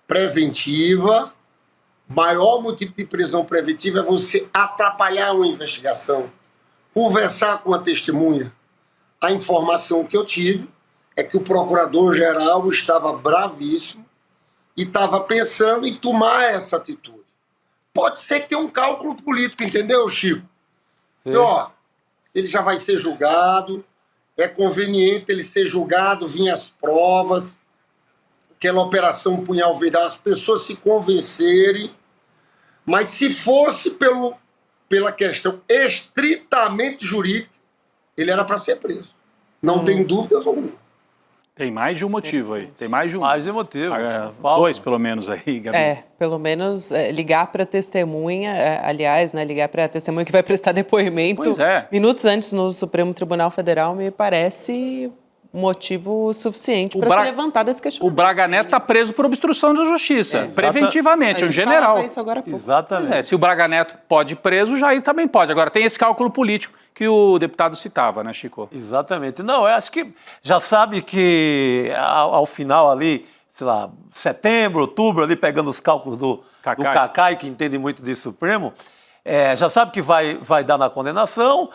preventiva, maior motivo de prisão preventiva é você atrapalhar uma investigação, conversar com a testemunha. A informação que eu tive é que o procurador-geral estava bravíssimo e estava pensando em tomar essa atitude. Pode ser que tenha um cálculo político, entendeu, Chico? E, ó, ele já vai ser julgado, é conveniente ele ser julgado, vir as provas, aquela operação punhal virado, as pessoas se convencerem. Mas se fosse pela questão estritamente jurídica, ele era para ser preso. Não tem dúvidas alguma. Tem mais de um motivo aí. Tem mais de um. Mais de um motivo. Dois, pelo menos, aí, Gabi. Pelo menos ligar para a testemunha, aliás, né, ligar para a testemunha que vai prestar depoimento minutos antes no Supremo Tribunal Federal me parece motivo suficiente para se levantar desse questionamento. O Braga Neto está preso por obstrução da justiça, preventivamente, é um general. Isso agora há pouco. Exatamente. Se o Braga Neto pode ir preso, o Jair também pode. Agora, tem esse cálculo político que o deputado citava, né, Chico? Exatamente. Não, eu acho que já sabe que ao final ali, sei lá, setembro, outubro, ali pegando os cálculos do Cacai, que entende muito de Supremo, já sabe que vai dar na condenação.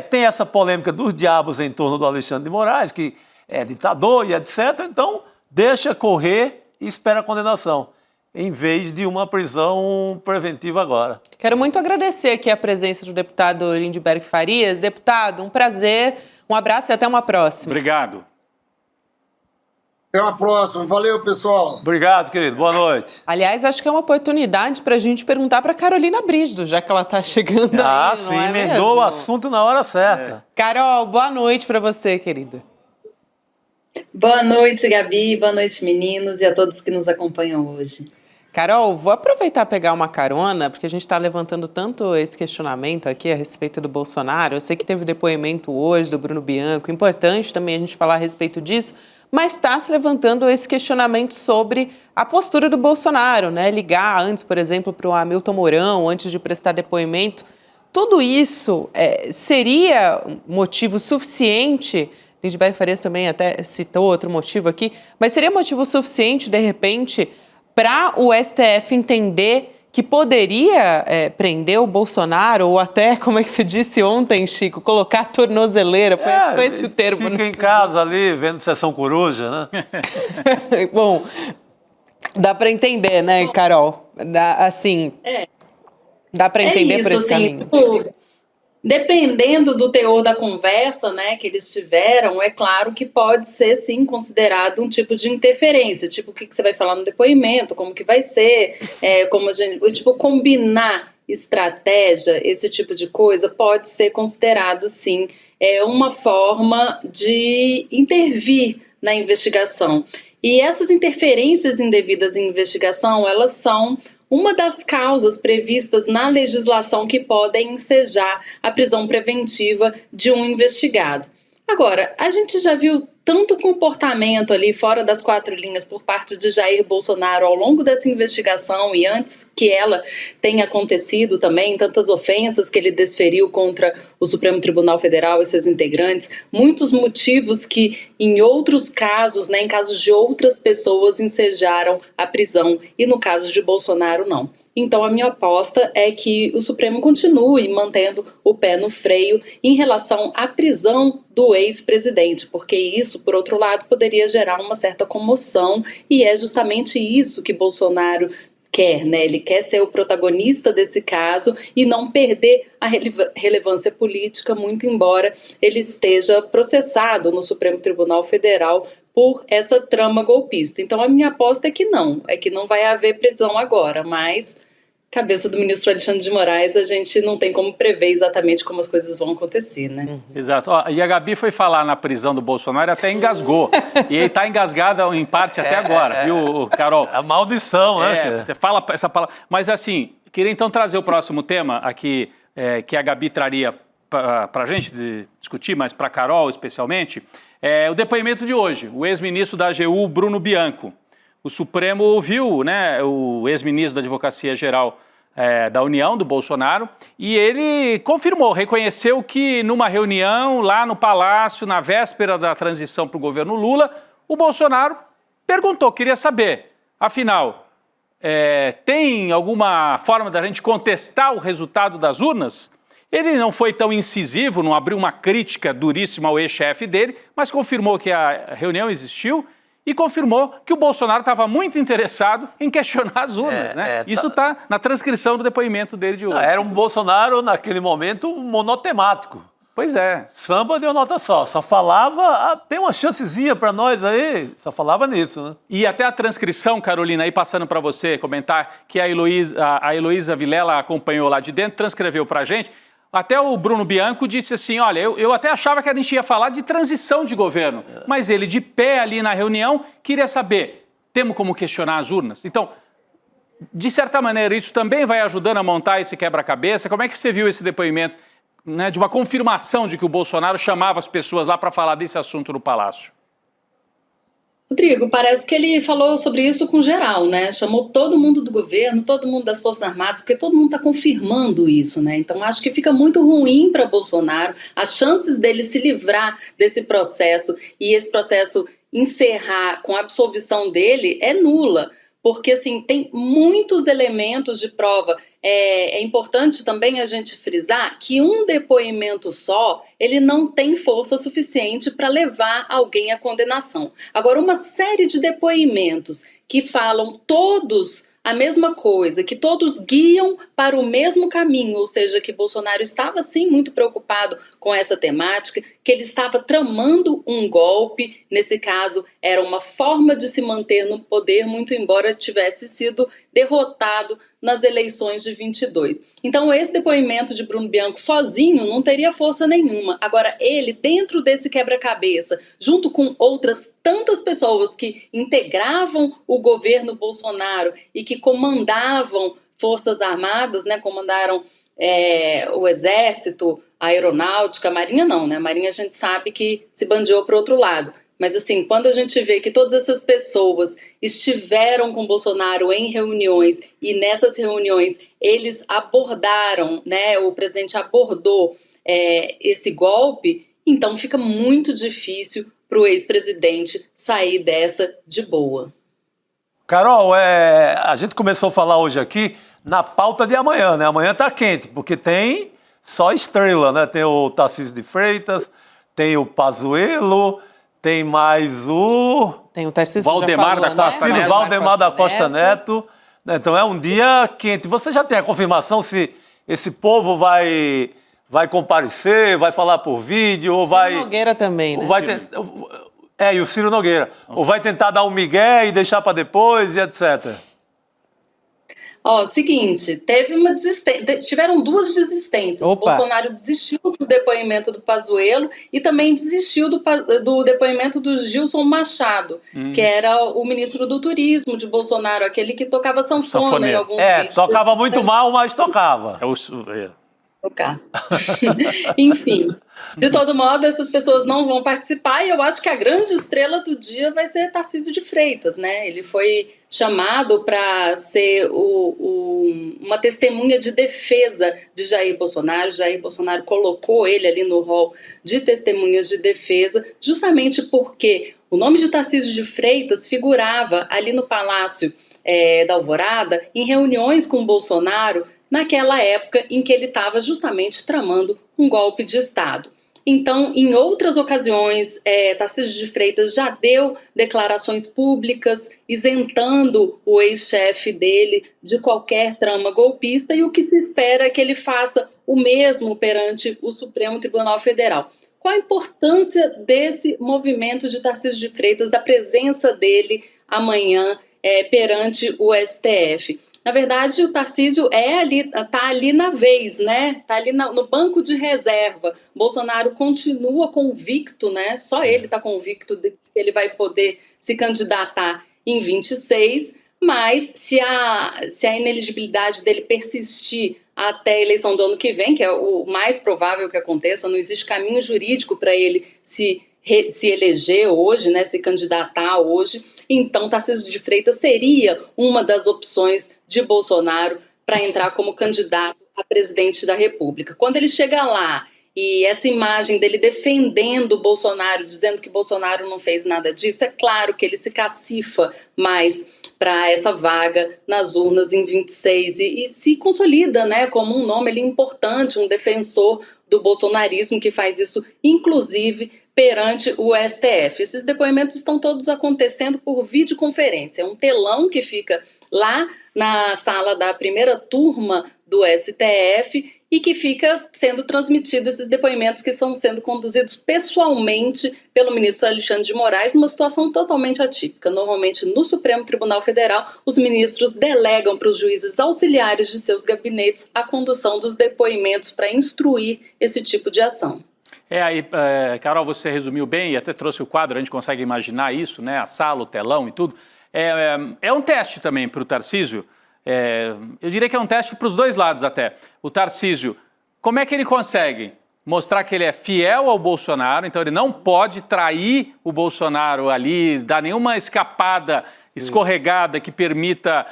Tem essa polêmica dos diabos em torno do Alexandre de Moraes, que é ditador e etc. Então, deixa correr e espera a condenação, em vez de uma prisão preventiva agora. Quero muito agradecer aqui a presença do deputado Lindbergh Farias. Deputado, um prazer, um abraço e até uma próxima. Obrigado. Até uma próxima. Valeu, pessoal. Obrigado, querido. Boa noite. Aliás, acho que é uma oportunidade para a gente perguntar para Carolina Brígido, já que ela está chegando aí, sim, não é emendou mesmo? o assunto na hora certa. Carol, boa noite para você, querida. Boa noite, Gabi. Boa noite, meninos, e a todos que nos acompanham hoje. Carol, vou aproveitar e pegar uma carona, porque a gente está levantando tanto esse questionamento aqui a respeito do Bolsonaro. Eu sei que teve depoimento hoje do Bruno Bianco, importante também a gente falar a respeito disso, mas está se levantando esse questionamento sobre a postura do Bolsonaro, né? Ligar antes, por exemplo, para o Hamilton Mourão, antes de prestar depoimento. Tudo isso seria motivo suficiente? Lindbergh Farias também até citou outro motivo aqui, mas seria motivo suficiente, de repente, para o STF entender que poderia prender o Bolsonaro, ou até, como é que você disse ontem, Chico, colocar a tornozeleira, foi esse o termo. Fica em casa ali, vendo Sessão Coruja, né? Bom, dá para entender, né, Carol? Dá para entender por esse caminho. Dependendo do teor da conversa, né, que eles tiveram, é claro que pode ser, sim, considerado um tipo de interferência, tipo o que você vai falar no depoimento, como que vai ser, como a gente, tipo, combinar estratégia, esse tipo de coisa, pode ser considerado, sim, uma forma de intervir na investigação. E essas interferências indevidas em investigação, elas são uma das causas previstas na legislação que podem ensejar a prisão preventiva de um investigado. Agora, a gente já viu tanto comportamento ali fora das quatro linhas por parte de Jair Bolsonaro ao longo dessa investigação e antes que ela tenha acontecido também, tantas ofensas que ele desferiu contra o Supremo Tribunal Federal e seus integrantes, muitos motivos que em outros casos, né, em casos de outras pessoas, ensejaram a prisão e no caso de Bolsonaro não. Então, a minha aposta é que o Supremo continue mantendo o pé no freio em relação à prisão do ex-presidente, porque isso, por outro lado, poderia gerar uma certa comoção e é justamente isso que Bolsonaro quer, né? Ele quer ser o protagonista desse caso e não perder a relevância política, muito embora ele esteja processado no Supremo Tribunal Federal por essa trama golpista. Então, a minha aposta é que não vai haver prisão agora, mas cabeça do ministro Alexandre de Moraes, a gente não tem como prever exatamente como as coisas vão acontecer, né? Exato. E a Gabi foi falar na prisão do Bolsonaro e até engasgou. E ele está engasgado em parte até agora, viu, Carol? A maldição, né? Você fala essa palavra. Mas assim, queria então trazer o próximo tema aqui que a Gabi traria para a gente discutir, mas para a Carol especialmente, é o depoimento de hoje. O ex-ministro da AGU, Bruno Bianco. O Supremo ouviu, né, o ex-ministro da Advocacia Geral da União, do Bolsonaro, e ele confirmou, reconheceu que numa reunião lá no Palácio, na véspera da transição para o governo Lula, o Bolsonaro perguntou, queria saber, afinal, tem alguma forma da gente contestar o resultado das urnas? Ele não foi tão incisivo, não abriu uma crítica duríssima ao ex-chefe dele, mas confirmou que a reunião existiu e confirmou que o Bolsonaro estava muito interessado em questionar as urnas, né? Isso está na transcrição do depoimento dele de hoje. Era um Bolsonaro, naquele momento, monotemático. Pois é. Samba deu nota só falava, tem uma chancezinha para nós aí, só falava nisso, né? E até a transcrição, Carolina, aí passando para você comentar, que a Heloísa Vilela acompanhou lá de dentro, transcreveu para a gente. Até o Bruno Bianco disse assim, olha, eu até achava que a gente ia falar de transição de governo, mas ele de pé ali na reunião queria saber, temos como questionar as urnas? Então, de certa maneira, isso também vai ajudando a montar esse quebra-cabeça. Como é que você viu esse depoimento, né, de uma confirmação de que o Bolsonaro chamava as pessoas lá para falar desse assunto no Palácio? Rodrigo, parece que ele falou sobre isso com geral, né? Chamou todo mundo do governo, todo mundo das Forças Armadas, porque todo mundo está confirmando isso, né? Então acho que fica muito ruim para Bolsonaro, as chances dele se livrar desse processo e esse processo encerrar com a absolvição dele é nula, porque assim, tem muitos elementos de prova. É importante também a gente frisar que um depoimento só, ele não tem força suficiente para levar alguém à condenação. Agora, uma série de depoimentos que falam todos a mesma coisa, que todos guiam para o mesmo caminho, ou seja, que Bolsonaro estava sim muito preocupado com essa temática, que ele estava tramando um golpe, nesse caso era uma forma de se manter no poder, muito embora tivesse sido derrotado nas eleições de 22. Então esse depoimento de Bruno Bianco sozinho não teria força nenhuma. Agora ele, dentro desse quebra-cabeça, junto com outras tantas pessoas que integravam o governo Bolsonaro e que comandavam Forças Armadas, né, comandaram o Exército, a Aeronáutica, a Marinha não, né? A Marinha a gente sabe que se bandeou para o outro lado. Mas assim, quando a gente vê que todas essas pessoas estiveram com Bolsonaro em reuniões e nessas reuniões eles abordaram, né, o presidente abordou esse golpe, então fica muito difícil para o ex-presidente sair dessa de boa. Carol, a gente começou a falar hoje aqui na pauta de amanhã, né? Amanhã tá quente, porque tem só estrela, né? Tem o Tarcísio de Freitas, tem o Pazuello, tem mais o... Tem o Tarcísio Valdemar da Costa Neto. Valdemar da Costa Neto. Então é um dia quente. Você já tem a confirmação se esse povo vai comparecer, vai falar por vídeo, ou vai... Ciro Nogueira também, né? E o Ciro Nogueira. Ou vai tentar dar um migué e deixar para depois e etc. Seguinte, teve uma desistência, tiveram duas desistências. Opa. O Bolsonaro desistiu do depoimento do Pazuello e também desistiu do depoimento do Gilson Machado, que era o ministro do Turismo de Bolsonaro, aquele que tocava sanfona em alguns vídeos. Tocava muito mal, mas tocava. Tocar. Enfim, de todo modo, essas pessoas não vão participar e eu acho que a grande estrela do dia vai ser Tarcísio de Freitas, né? Ele foi chamado para ser uma testemunha de defesa de Jair Bolsonaro. Jair Bolsonaro colocou ele ali no rol de testemunhas de defesa, justamente porque o nome de Tarcísio de Freitas figurava ali no Palácio da Alvorada em reuniões com Bolsonaro naquela época em que ele estava justamente tramando um golpe de Estado. Então, em outras ocasiões, Tarcísio de Freitas já deu declarações públicas isentando o ex-chefe dele de qualquer trama golpista e o que se espera é que ele faça o mesmo perante o Supremo Tribunal Federal. Qual a importância desse movimento de Tarcísio de Freitas, da presença dele amanhã perante o STF? Na verdade, o Tarcísio tá ali na vez, né? Tá ali no banco de reserva. Bolsonaro continua convicto, né? Só ele está convicto de que ele vai poder se candidatar em 26, Mas se a inelegibilidade dele persistir até a eleição do ano que vem, que é o mais provável que aconteça, não existe caminho jurídico para ele se eleger hoje, né, se candidatar hoje, então Tarcísio de Freitas seria uma das opções de Bolsonaro para entrar como candidato a presidente da República. Quando ele chega lá e essa imagem dele defendendo o Bolsonaro, dizendo que Bolsonaro não fez nada disso, é claro que ele se cacifa mais para essa vaga nas urnas em 26 e se consolida, né, como um nome ali importante, um defensor do bolsonarismo que faz isso, inclusive, perante o STF. Esses depoimentos estão todos acontecendo por videoconferência, um telão que fica lá na sala da primeira turma do STF e que fica sendo transmitido esses depoimentos que estão sendo conduzidos pessoalmente pelo ministro Alexandre de Moraes, numa situação totalmente atípica. Normalmente, no Supremo Tribunal Federal, os ministros delegam para os juízes auxiliares de seus gabinetes a condução dos depoimentos para instruir esse tipo de ação. Carol, você resumiu bem e até trouxe o quadro, a gente consegue imaginar isso, né? A sala, o telão e tudo. É um teste também para o Tarcísio. Eu diria que é um teste para os dois lados até. O Tarcísio, como é que ele consegue mostrar que ele é fiel ao Bolsonaro, então ele não pode trair o Bolsonaro ali, dar nenhuma escapada, escorregada que permita,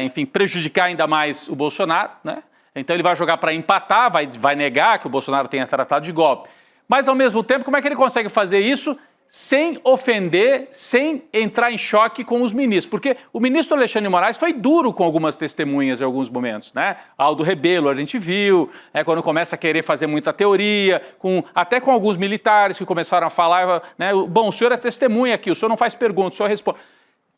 enfim, prejudicar ainda mais o Bolsonaro, né? Então ele vai jogar para empatar, vai negar que o Bolsonaro tenha tratado de golpe. Mas ao mesmo tempo, como é que ele consegue fazer isso sem ofender, sem entrar em choque com os ministros? Porque o ministro Alexandre de Moraes foi duro com algumas testemunhas em alguns momentos, né? Aldo Rebelo, a gente viu, quando começa a querer fazer muita teoria, até com alguns militares que começaram a falar, né? Bom, o senhor é testemunha aqui, o senhor não faz perguntas, o senhor responde.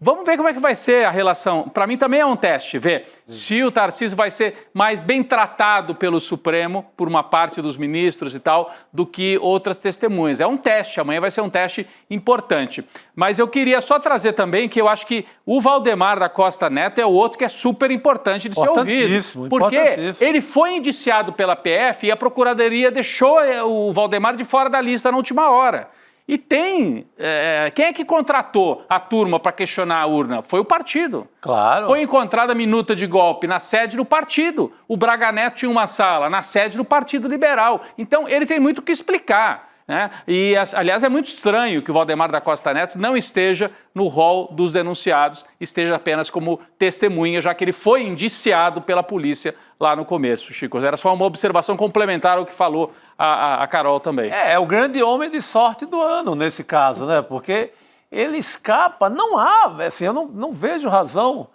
Vamos ver como é que vai ser a relação. Para mim também é um teste, ver se o Tarcísio vai ser mais bem tratado pelo Supremo, por uma parte dos ministros e tal, do que outras testemunhas. É um teste, amanhã vai ser um teste importante. Mas eu queria só trazer também que eu acho que o Valdemar da Costa Neto é o outro que é super importante de ser ouvido. Porque ele foi indiciado pela PF e a Procuradoria deixou o Valdemar de fora da lista na última hora. E quem é que contratou a turma para questionar a urna? Foi o partido. Claro. Foi encontrada a minuta de golpe na sede do partido. O Braga Neto tinha uma sala na sede do Partido Liberal. Então, ele tem muito o que explicar, né? E, aliás, é muito estranho que o Valdemar da Costa Neto não esteja no rol dos denunciados, esteja apenas como testemunha, já que ele foi indiciado pela polícia lá no começo, Chico. Era só uma observação complementar ao que falou a Carol também. É o grande homem de sorte do ano nesse caso, né? Porque ele escapa, não há, assim, eu não vejo razão,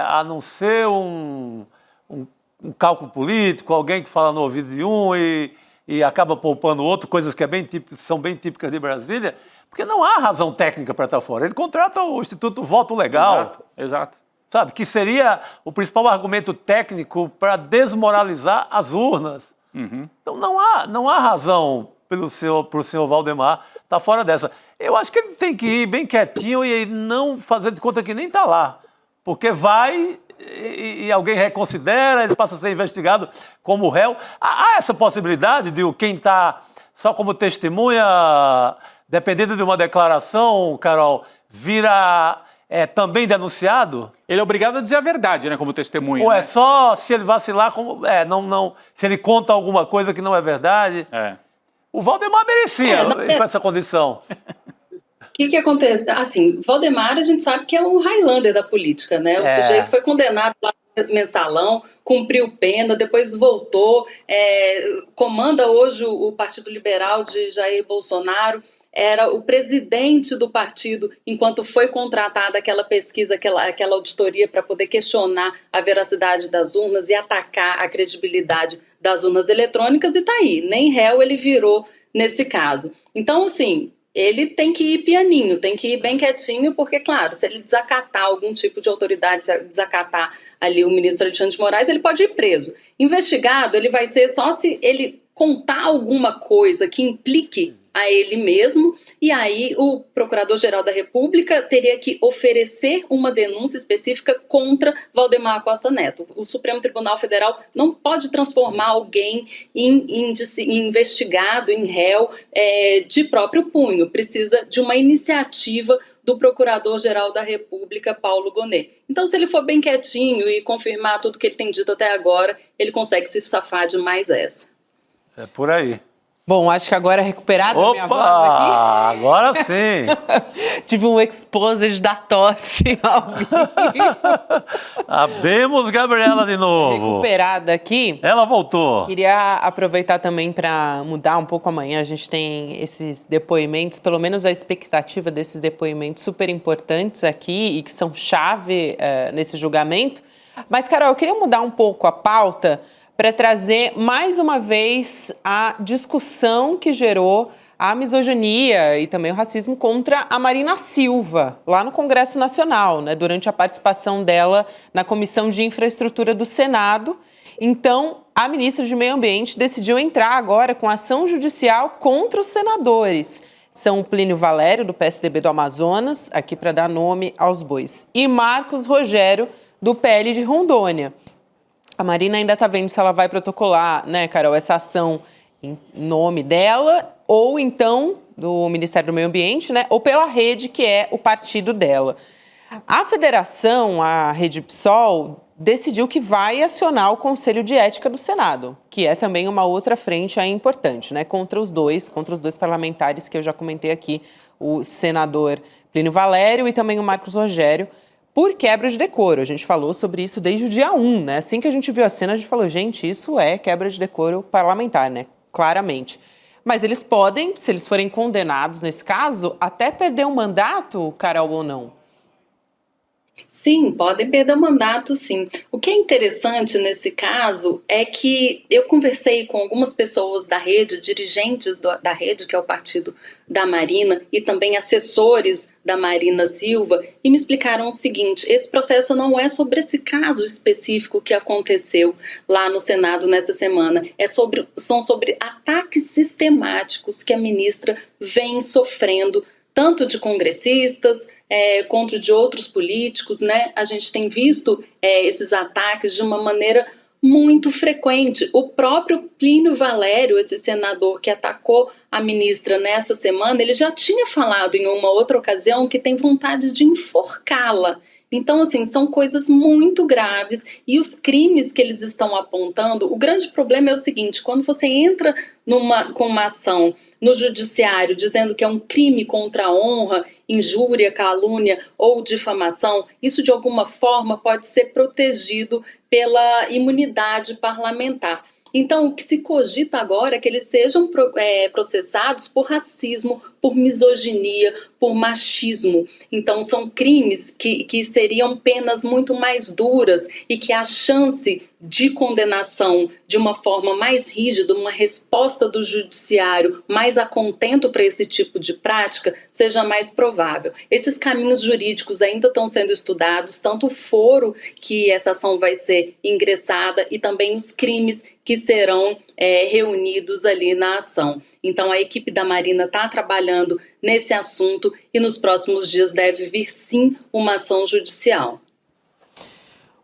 a não ser um cálculo político, alguém que fala no ouvido de um e acaba poupando o outro, coisas que são bem típicas de Brasília, porque não há razão técnica para estar fora. Ele contrata o Instituto Voto Legal. Exato. Sabe, que seria o principal argumento técnico para desmoralizar as urnas. Uhum. Então não há razão para o senhor Valdemar estar fora dessa. Eu acho que ele tem que ir bem quietinho e não fazer de conta que nem está lá. Porque vai e alguém reconsidera, ele passa a ser investigado como réu. Há essa possibilidade de quem está só como testemunha, dependendo de uma declaração, Carol, vira também denunciado? Ele é obrigado a dizer a verdade, né, como testemunha. Ou né? é só se ele vacilar, se ele conta alguma coisa que não é verdade? O Valdemar merecia ir para essa condição. O que acontece? Assim, Valdemar, a gente sabe que é um Highlander da política, né? O sujeito foi condenado lá no Mensalão, cumpriu pena, depois voltou, comanda hoje o Partido Liberal de Jair Bolsonaro, era o presidente do partido enquanto foi contratada aquela pesquisa, aquela auditoria para poder questionar a veracidade das urnas e atacar a credibilidade das urnas eletrônicas, e tá aí, nem réu ele virou nesse caso. Então, assim, ele tem que ir pianinho, tem que ir bem quietinho, porque, claro, se ele desacatar algum tipo de autoridade, se desacatar ali o ministro Alexandre de Moraes, ele pode ir preso. Investigado, ele vai ser só se ele contar alguma coisa que implique a ele mesmo, e aí o Procurador-Geral da República teria que oferecer uma denúncia específica contra Valdemar Costa Neto. O Supremo Tribunal Federal não pode transformar alguém em investigado, em réu, de próprio punho. Precisa de uma iniciativa do Procurador-Geral da República, Paulo Gonet. Então, se ele for bem quietinho e confirmar tudo que ele tem dito até agora, ele consegue se safar de mais essa. É por aí. Bom, acho que agora é recuperada a minha voz aqui. Opa! Agora sim! Tive um exposed da tosse ao vivo. Abemos Gabriela de novo. Recuperada aqui. Ela voltou. Queria aproveitar também para mudar um pouco amanhã. A gente tem esses depoimentos, pelo menos a expectativa desses depoimentos super importantes aqui e que são chave nesse julgamento. Mas, Carol, eu queria mudar um pouco a pauta para trazer mais uma vez a discussão que gerou a misoginia e também o racismo contra a Marina Silva, lá no Congresso Nacional, né, durante a participação dela na Comissão de Infraestrutura do Senado. Então, a ministra de Meio Ambiente decidiu entrar agora com ação judicial contra os senadores. São o Plínio Valério, do PSDB do Amazonas, aqui para dar nome aos bois, e Marcos Rogério, do PL de Rondônia. A Marina ainda está vendo se ela vai protocolar, né, Carol, essa ação em nome dela ou então do Ministério do Meio Ambiente, né, ou pela rede, que é o partido dela. A federação, a Rede PSOL, decidiu que vai acionar o Conselho de Ética do Senado, que é também uma outra frente aí importante, né, contra os dois parlamentares que eu já comentei aqui, o senador Plínio Valério e também o Marcos Rogério, por quebra de decoro. A gente falou sobre isso desde o dia 1, né? Assim que a gente viu a cena, a gente falou, gente, isso é quebra de decoro parlamentar, né? Claramente. Mas eles podem, se eles forem condenados nesse caso, até perder um mandato, Carol, ou não? Sim, podem perder o mandato, sim. O que é interessante nesse caso é que eu conversei com algumas pessoas da rede, dirigentes da rede, que é o partido da Marina, e também assessores da Marina Silva, e me explicaram o seguinte: esse processo não é sobre esse caso específico que aconteceu lá no Senado nessa semana, são sobre ataques sistemáticos que a ministra vem sofrendo, tanto de congressistas, contra de outros políticos, né? A gente tem visto esses ataques de uma maneira muito frequente. O próprio Plínio Valério, esse senador que atacou a ministra nessa semana, ele já tinha falado em uma outra ocasião que tem vontade de enforcá-la. Então, assim, são coisas muito graves e os crimes que eles estão apontando, o grande problema é o seguinte: quando você entra com uma ação no judiciário dizendo que é um crime contra a honra, injúria, calúnia ou difamação, isso de alguma forma pode ser protegido pela imunidade parlamentar. Então, o que se cogita agora é que eles sejam processados por racismo, por misoginia, por machismo. Então, são crimes que seriam penas muito mais duras e que a chance de condenação de uma forma mais rígida, uma resposta do judiciário mais a contento para esse tipo de prática, seja mais provável. Esses caminhos jurídicos ainda estão sendo estudados, tanto o foro que essa ação vai ser ingressada e também os crimes que serão reunidos ali na ação. Então, a equipe da Marina está trabalhando nesse assunto e nos próximos dias deve vir, sim, uma ação judicial.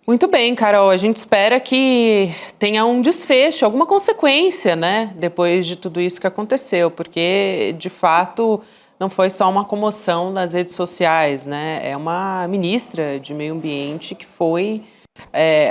Muito bem, Carol. A gente espera que tenha um desfecho, alguma consequência, né, depois de tudo isso que aconteceu, porque, de fato, não foi só uma comoção nas redes sociais, né? É uma ministra de Meio Ambiente que foi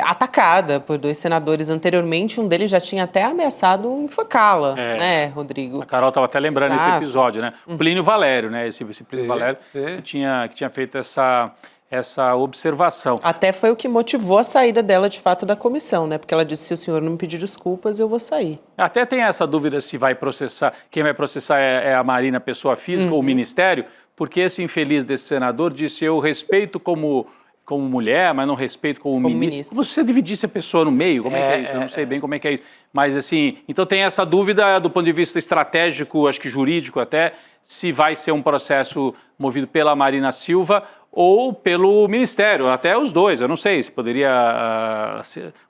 atacada por dois senadores anteriormente. Um deles já tinha até ameaçado enforcá-la, né, Rodrigo? A Carol estava até lembrando esse episódio, né? Plínio Valério, né? Esse Plínio Valério que tinha feito essa observação. Até foi o que motivou a saída dela, de fato, da comissão, né? Porque ela disse: se o senhor não me pedir desculpas, eu vou sair. Até tem essa dúvida se vai processar, quem vai processar é a Marina, pessoa física, ou o Ministério, porque esse infeliz desse senador disse: eu respeito como mulher, mas não respeito como ministro. Se você dividisse a pessoa no meio, como é que é isso? Eu não sei bem como é que é isso. Mas, assim, então tem essa dúvida do ponto de vista estratégico, acho que jurídico até, se vai ser um processo movido pela Marina Silva ou pelo Ministério, até os dois. Eu não sei se poderia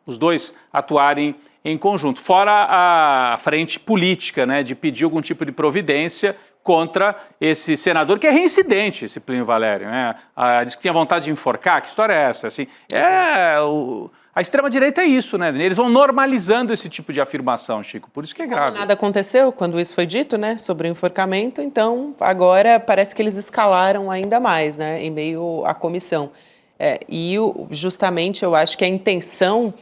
os dois atuarem em conjunto. Fora a frente política, né, de pedir algum tipo de providência contra esse senador que é reincidente, esse Plínio Valério, né? Diz que tinha vontade de enforcar, que história é essa? Assim, a extrema-direita é isso, né? Eles vão normalizando esse tipo de afirmação, Chico, por isso que é grave. Nada aconteceu quando isso foi dito, né, sobre o enforcamento, então agora parece que eles escalaram ainda mais, né, em meio à comissão. Justamente eu acho que a intenção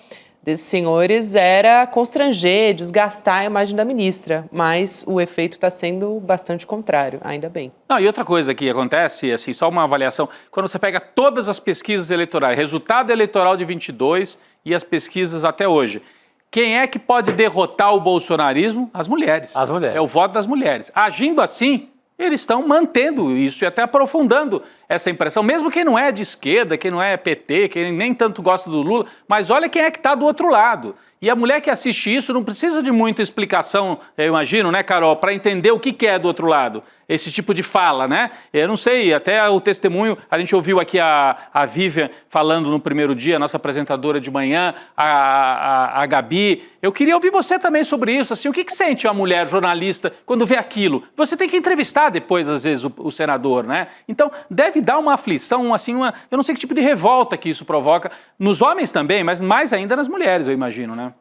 desses senhores era constranger, desgastar a imagem da ministra, mas o efeito está sendo bastante contrário, ainda bem. Não, e outra coisa que acontece, assim, só uma avaliação, quando você pega todas as pesquisas eleitorais, resultado eleitoral de 22 e as pesquisas até hoje, quem é que pode derrotar o bolsonarismo? As mulheres. As mulheres. É o voto das mulheres. Agindo assim, eles estão mantendo isso e até aprofundando essa impressão, mesmo quem não é de esquerda, quem não é PT, quem nem tanto gosta do Lula, mas olha quem é que está do outro lado. E a mulher que assiste isso não precisa de muita explicação, eu imagino, né, Carol, para entender o que é do outro lado, esse tipo de fala, né? Eu não sei, até o testemunho, a gente ouviu aqui a Vivian falando no primeiro dia, a nossa apresentadora de manhã, a Gabi. Eu queria ouvir você também sobre isso, assim, o que sente uma mulher jornalista quando vê aquilo? Você tem que entrevistar depois, às vezes, o senador, né? Então, deve dar uma aflição, assim, eu não sei que tipo de revolta que isso provoca, nos homens também, mas mais ainda nas mulheres, eu imagino, né?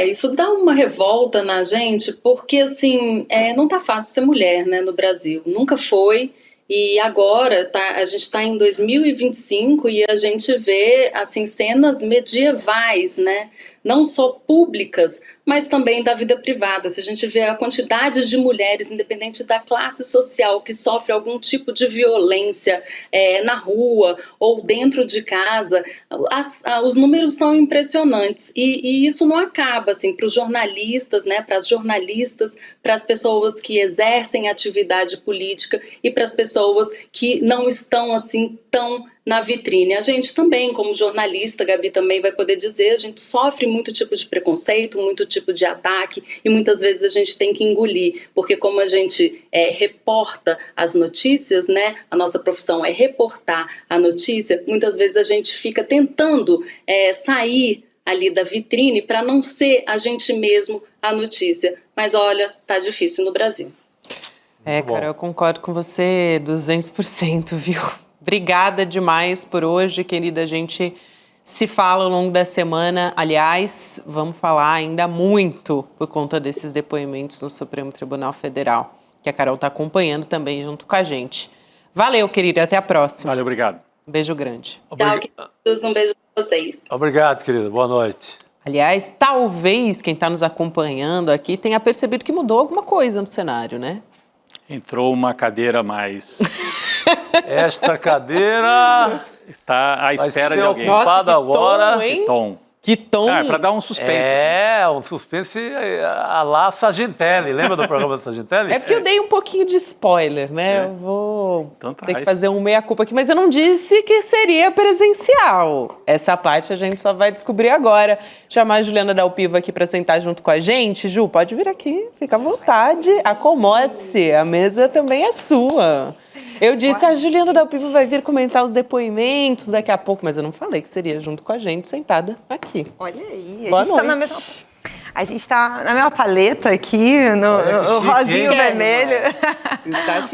Isso dá uma revolta na gente, porque assim, não tá fácil ser mulher, né, no Brasil. Nunca foi, e agora a gente está em 2025 e a gente vê assim, cenas medievais, né? Não só públicas, mas também da vida privada. Se a gente vê a quantidade de mulheres, independente da classe social, que sofre algum tipo de violência na rua ou dentro de casa, os números são impressionantes. E isso não acaba, assim, para os jornalistas, né, para as jornalistas, para as pessoas que exercem atividade política e para as pessoas que não estão, assim, tão na vitrine. A gente também, como jornalista, Gabi também vai poder dizer, a gente sofre muito tipo de preconceito, muito tipo de ataque e muitas vezes a gente tem que engolir, porque como a gente reporta as notícias, né, a nossa profissão é reportar a notícia, muitas vezes a gente fica tentando sair ali da vitrine para não ser a gente mesmo a notícia. Mas olha, tá difícil no Brasil. Cara, eu concordo com você 200%, viu? Obrigada demais por hoje, querida. A gente se fala ao longo da semana. Aliás, vamos falar ainda muito por conta desses depoimentos no Supremo Tribunal Federal, que a Carol está acompanhando também junto com a gente. Valeu, querida. Até a próxima. Valeu, obrigado. Um beijo grande. Tchau, queridos. Um beijo para vocês. Obrigado, querida. Boa noite. Aliás, talvez quem está nos acompanhando aqui tenha percebido que mudou alguma coisa no cenário, né? Entrou uma cadeira a mais. Esta cadeira está à espera de alguém. Ocupada agora. Tom, hein? Que tom. Que tom. Para dar um suspense. Assim. Um suspense a lá Sargentelli. Lembra do programa da Sargentelli? É porque eu dei um pouquinho de spoiler, né? Eu vou ter que fazer um meia-culpa aqui, mas eu não disse que seria presencial. Essa parte a gente só vai descobrir agora. Chamar a Juliana Dalpiva aqui para sentar junto com a gente. Ju, pode vir aqui, fica à vontade, acomode-se, a mesa também é sua. Eu disse, a Juliana Dalpiva vai vir comentar os depoimentos daqui a pouco, mas eu não falei que seria junto com a gente, sentada aqui. Olha aí, Boa a gente noite. A gente está na mesma paleta aqui, no rosinho vermelho.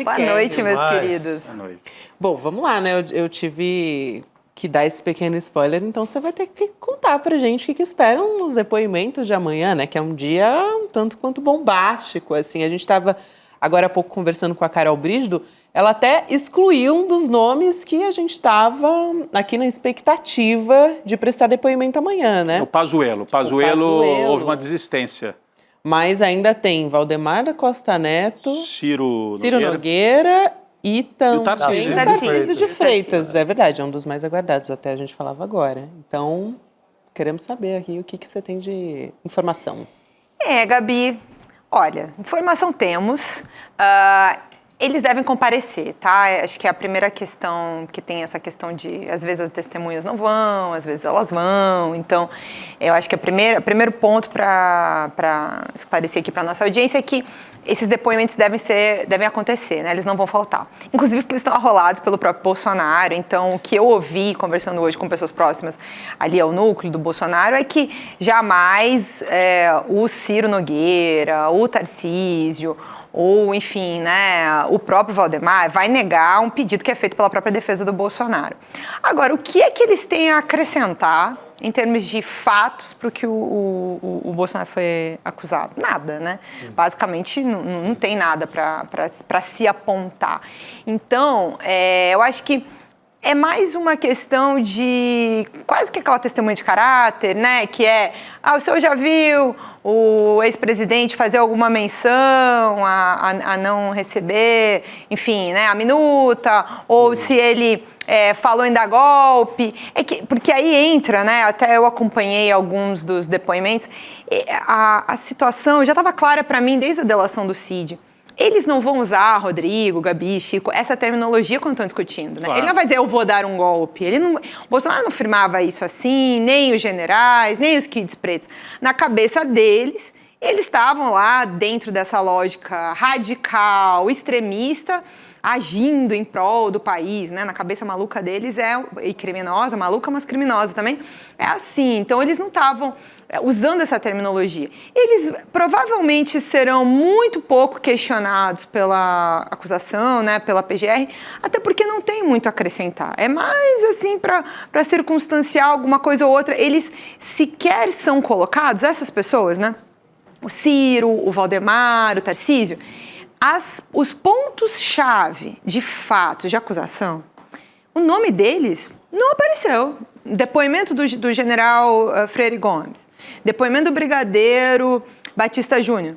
Boa noite, meus queridos. Boa noite. Bom, vamos lá, né? Eu tive que dar esse pequeno spoiler, então você vai ter que contar pra gente o que esperam os depoimentos de amanhã, né? Que é um dia um tanto quanto bombástico, assim. A gente estava agora há pouco conversando com a Carol Brígido. Ela até excluiu um dos nomes que a gente estava aqui na expectativa de prestar depoimento amanhã, né? O Pazuello. O Pazuello houve uma desistência. Mas ainda tem Valdemar da Costa Neto, Ciro Nogueira e também Tarcísio de Freitas. É verdade, é um dos mais aguardados, até a gente falava agora. Então, queremos saber aqui o que você tem de informação. Gabi, olha, informação temos. Eles devem comparecer, tá? Acho que é a primeira questão que tem essa questão de, às vezes as testemunhas não vão, às vezes elas vão. Então, eu acho que o primeiro ponto para esclarecer aqui para nossa audiência é que esses depoimentos devem acontecer, né? Eles não vão faltar. Inclusive porque eles estão arrolados pelo próprio Bolsonaro. Então, o que eu ouvi conversando hoje com pessoas próximas ali ao núcleo do Bolsonaro é que jamais o Ciro Nogueira, o Tarcísio ou, enfim, né, o próprio Valdemar vai negar um pedido que é feito pela própria defesa do Bolsonaro. Agora, o que é que eles têm a acrescentar em termos de fatos para o que o Bolsonaro foi acusado? Nada, né? Basicamente, não tem nada para se apontar. Então, eu acho que é mais uma questão de quase que aquela testemunha de caráter, né? Que é, o senhor já viu o ex-presidente fazer alguma menção a não receber, enfim, né, a minuta, ou se ele falou em dar golpe. Porque aí entra, né? Até eu acompanhei alguns dos depoimentos, a situação já estava clara para mim desde a delação do Cid. Eles não vão usar, Rodrigo, Gabi, Chico, essa terminologia quando estão discutindo, né? Claro. Ele não vai dizer, eu vou dar um golpe. O Bolsonaro não firmava isso assim, nem os generais, nem os kids pretos. Na cabeça deles, eles estavam lá dentro dessa lógica radical, extremista, agindo em prol do país, né? Na cabeça maluca deles e criminosa, maluca, mas criminosa também, é assim. Então, eles não estavam usando essa terminologia. Eles provavelmente serão muito pouco questionados pela acusação, né? Pela PGR, até porque não tem muito a acrescentar. É mais, assim, para circunstanciar alguma coisa ou outra. Eles sequer são colocados, essas pessoas, né? O Ciro, o Valdemar, o Tarcísio, os pontos-chave de fato de acusação, o nome deles não apareceu. Depoimento do general Freire Gomes, depoimento do brigadeiro Batista Júnior.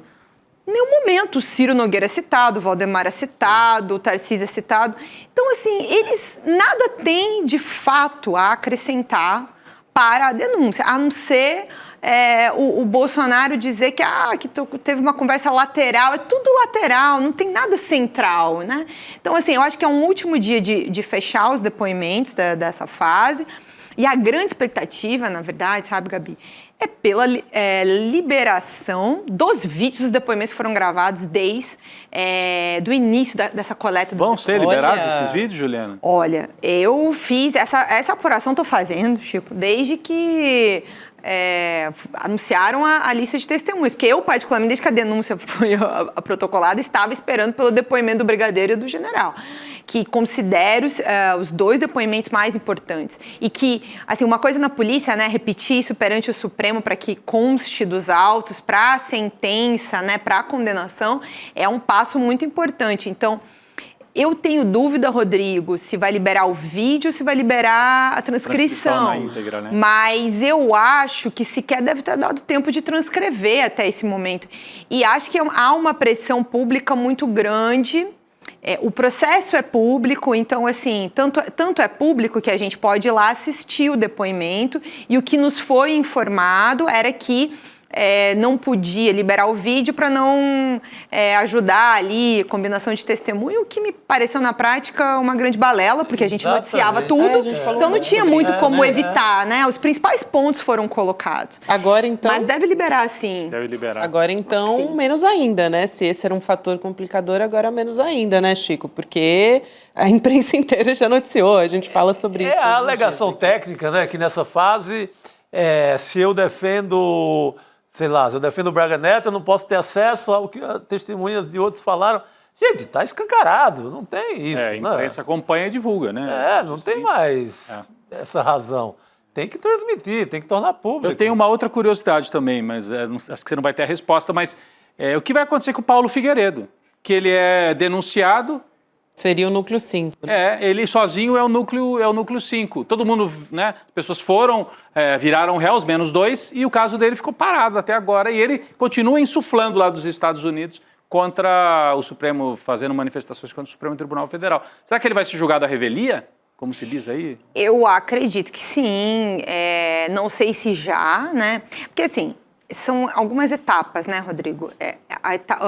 Em nenhum momento o Ciro Nogueira é citado, o Valdemar é citado, o Tarcísio é citado. Então, assim, eles nada têm de fato a acrescentar para a denúncia, a não ser o Bolsonaro dizer que teve uma conversa lateral. É tudo lateral, não tem nada central, né? Então, assim, eu acho que é um último dia de fechar os depoimentos dessa fase. E a grande expectativa, na verdade, sabe, Gabi, é pela liberação dos vídeos. Os depoimentos foram gravados desde do início dessa coleta. Vão ser liberados esses vídeos, Juliana? Olha, eu fiz essa apuração, estou fazendo, Chico, desde que anunciaram a lista de testemunhas, porque eu, particularmente, desde que a denúncia foi protocolada, estava esperando pelo depoimento do brigadeiro e do general, que considero os dois depoimentos mais importantes. E que, assim, uma coisa na polícia, né, repetir isso perante o Supremo para que conste dos autos, para a sentença, né, para a condenação, é um passo muito importante. Então, eu tenho dúvida, Rodrigo, se vai liberar o vídeo, se vai liberar a transcrição na íntegra, né? Mas eu acho que sequer deve ter dado tempo de transcrever até esse momento. E acho que há uma pressão pública muito grande. O processo é público, então, assim, tanto é público que a gente pode ir lá assistir o depoimento, e o que nos foi informado era que não podia liberar o vídeo para não ajudar ali combinação de testemunho, o que me pareceu na prática uma grande balela, porque a gente noticiava tudo, então não tinha muito como evitar, né? Os principais pontos foram colocados. Agora, então... Mas deve liberar, sim. Deve liberar. Agora, então, menos ainda, né? Se esse era um fator complicador, agora menos ainda, né, Chico? Porque a imprensa inteira já noticiou, a gente fala sobre isso. É a alegação técnica, né? Que nessa fase, se eu defendo... Sei lá, se eu defendo o Braga Neto, eu não posso ter acesso ao que testemunhas de outros falaram. Gente, está escancarado, não tem isso. A imprensa acompanha e divulga, né? Não tem mais essa razão. Tem que transmitir, tem que tornar público. Eu tenho uma outra curiosidade também, mas acho que você não vai ter a resposta, mas o que vai acontecer com o Paulo Figueiredo? Que ele é denunciado... Seria o núcleo 5. Né? Ele sozinho é o núcleo 5. Todo mundo, né? As pessoas foram, viraram réus, menos 2, e o caso dele ficou parado até agora. E ele continua insuflando lá dos Estados Unidos contra o Supremo, fazendo manifestações contra o Supremo Tribunal Federal. Será que ele vai ser julgado à revelia, como se diz aí? Eu acredito que sim. Não sei se já, né? Porque assim, são algumas etapas, né, Rodrigo?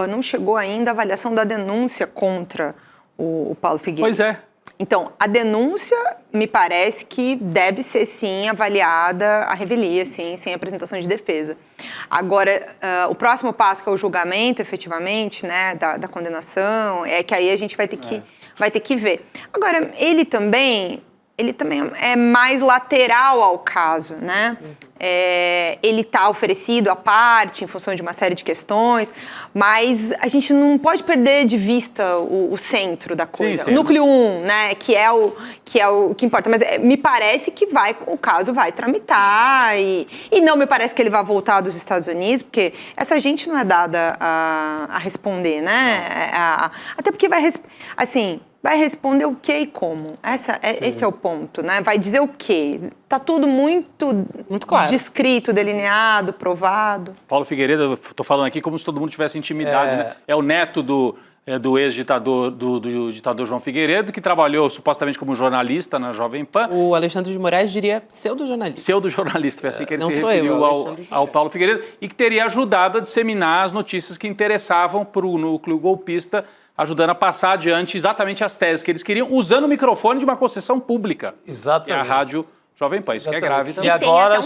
Não chegou ainda a avaliação da denúncia contra o Paulo Figueiredo. Pois é. Então, a denúncia me parece que deve ser, sim, avaliada à revelia, sim, sem apresentação de defesa. Agora, o próximo passo, que é o julgamento, efetivamente, né, da condenação, é que aí a gente vai ter que ver. Agora, ele também, ele também é mais lateral ao caso, né? Ele está oferecido à parte em função de uma série de questões, mas a gente não pode perder de vista o centro da coisa. Sim. O núcleo 1, né? Que é o que importa. Mas me parece que o caso vai tramitar e não me parece que ele vai voltar dos Estados Unidos, porque essa gente não é dada a responder, né? Até porque vai responder o que e como. Esse é o ponto, né? Vai dizer o quê? Tá tudo muito claro, descrito, delineado, provado. Paulo Figueiredo, eu estou falando aqui como se todo mundo tivesse intimidade, né? É o neto do ex-ditador, do ditador João Figueiredo, que trabalhou supostamente como jornalista na Jovem Pan. O Alexandre de Moraes diria pseudo-jornalista. Pseudo-jornalista, foi assim que ele Não se sou referiu eu, ao Paulo Figueiredo, e que teria ajudado a disseminar as notícias que interessavam para o núcleo golpista, ajudando a passar adiante exatamente as teses que eles queriam, usando o microfone de uma concessão pública. Exatamente. Que é a Rádio Jovem Pan, isso que é grave também. E agora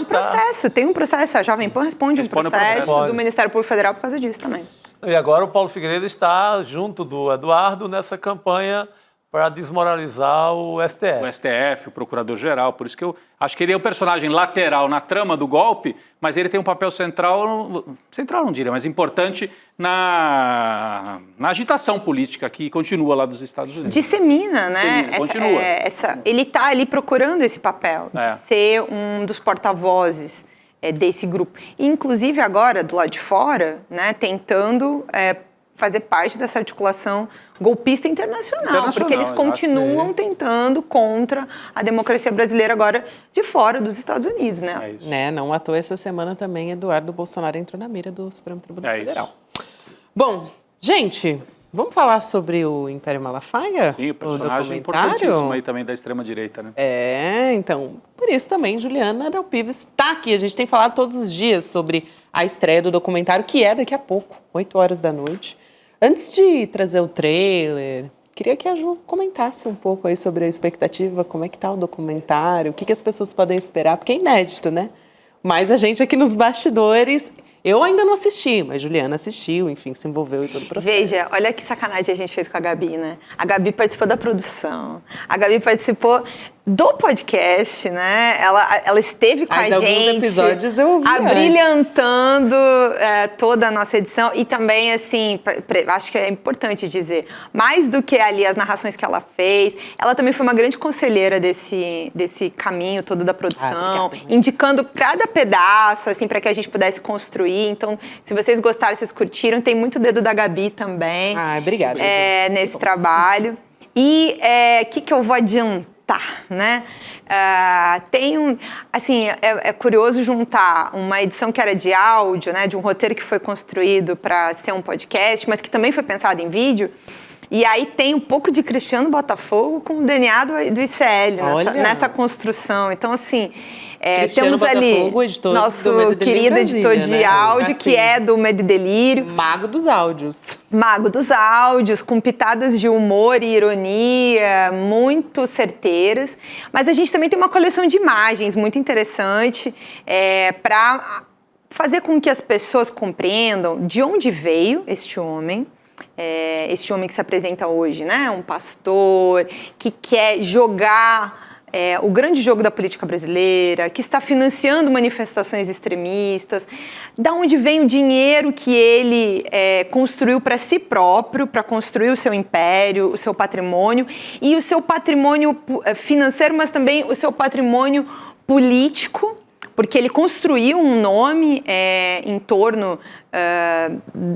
Tem um processo, a Jovem Pan responde um processo do Ministério Público Federal por causa disso também. E agora o Paulo Figueiredo está junto do Eduardo nessa campanha para desmoralizar o STF. O STF, o Procurador-Geral, por isso que eu acho que ele é um personagem lateral na trama do golpe, mas ele tem um papel central não diria, mas importante na agitação política que continua lá dos Estados Unidos. Dissemina, né? Continua. Ele está ali procurando esse papel, de ser um dos porta-vozes desse grupo. Inclusive agora, do lado de fora, né, tentando fazer parte dessa articulação golpista internacional, porque eles continuam tentando contra a democracia brasileira agora de fora dos Estados Unidos, né? Não à toa essa semana também Eduardo Bolsonaro entrou na mira do Supremo Tribunal Federal. Isso. Bom, gente, vamos falar sobre o Império Malafaia? Sim, o personagem importantíssimo aí também da extrema-direita, né? Então, por isso também Juliana Del Piva está aqui. A gente tem falado todos os dias sobre a estreia do documentário, que é daqui a pouco, 8 horas da noite. Antes de trazer o trailer, queria que a Ju comentasse um pouco aí sobre a expectativa, como é que tá o documentário, o que as pessoas podem esperar, porque é inédito, né? Mas a gente aqui nos bastidores, eu ainda não assisti, mas Juliana assistiu, enfim, se envolveu em todo o processo. Veja, olha que sacanagem a gente fez com a Gabi, né? A Gabi participou da produção, a Gabi participou do podcast, né? Ela esteve com a gente, alguns episódios eu ouvi abrilhantando toda a nossa edição e também, assim, acho que é importante dizer, mais do que ali as narrações que ela fez, ela também foi uma grande conselheira desse caminho todo da produção, indicando cada pedaço, assim, para que a gente pudesse construir. Então, se vocês gostaram, vocês curtiram, tem muito dedo da Gabi também. Obrigada. Nesse trabalho. E o que eu vou adiantar? Né? É curioso juntar uma edição que era de áudio, né, de um roteiro que foi construído para ser um podcast, mas que também foi pensado em vídeo. E aí tem um pouco de Cristiano Botafogo com o DNA do ICL nessa construção. Então, assim, temos ali nosso querido editor de áudio, que é do Medo e Delírio. Mago dos áudios. Mago dos áudios, com pitadas de humor e ironia muito certeiras. Mas a gente também tem uma coleção de imagens muito interessante para fazer com que as pessoas compreendam de onde veio este homem que se apresenta hoje, né? Um pastor que quer jogar o grande jogo da política brasileira, que está financiando manifestações extremistas, da onde vem o dinheiro que ele construiu para si próprio, para construir o seu império, o seu patrimônio, e o seu patrimônio financeiro, mas também o seu patrimônio político, porque ele construiu um nome em torno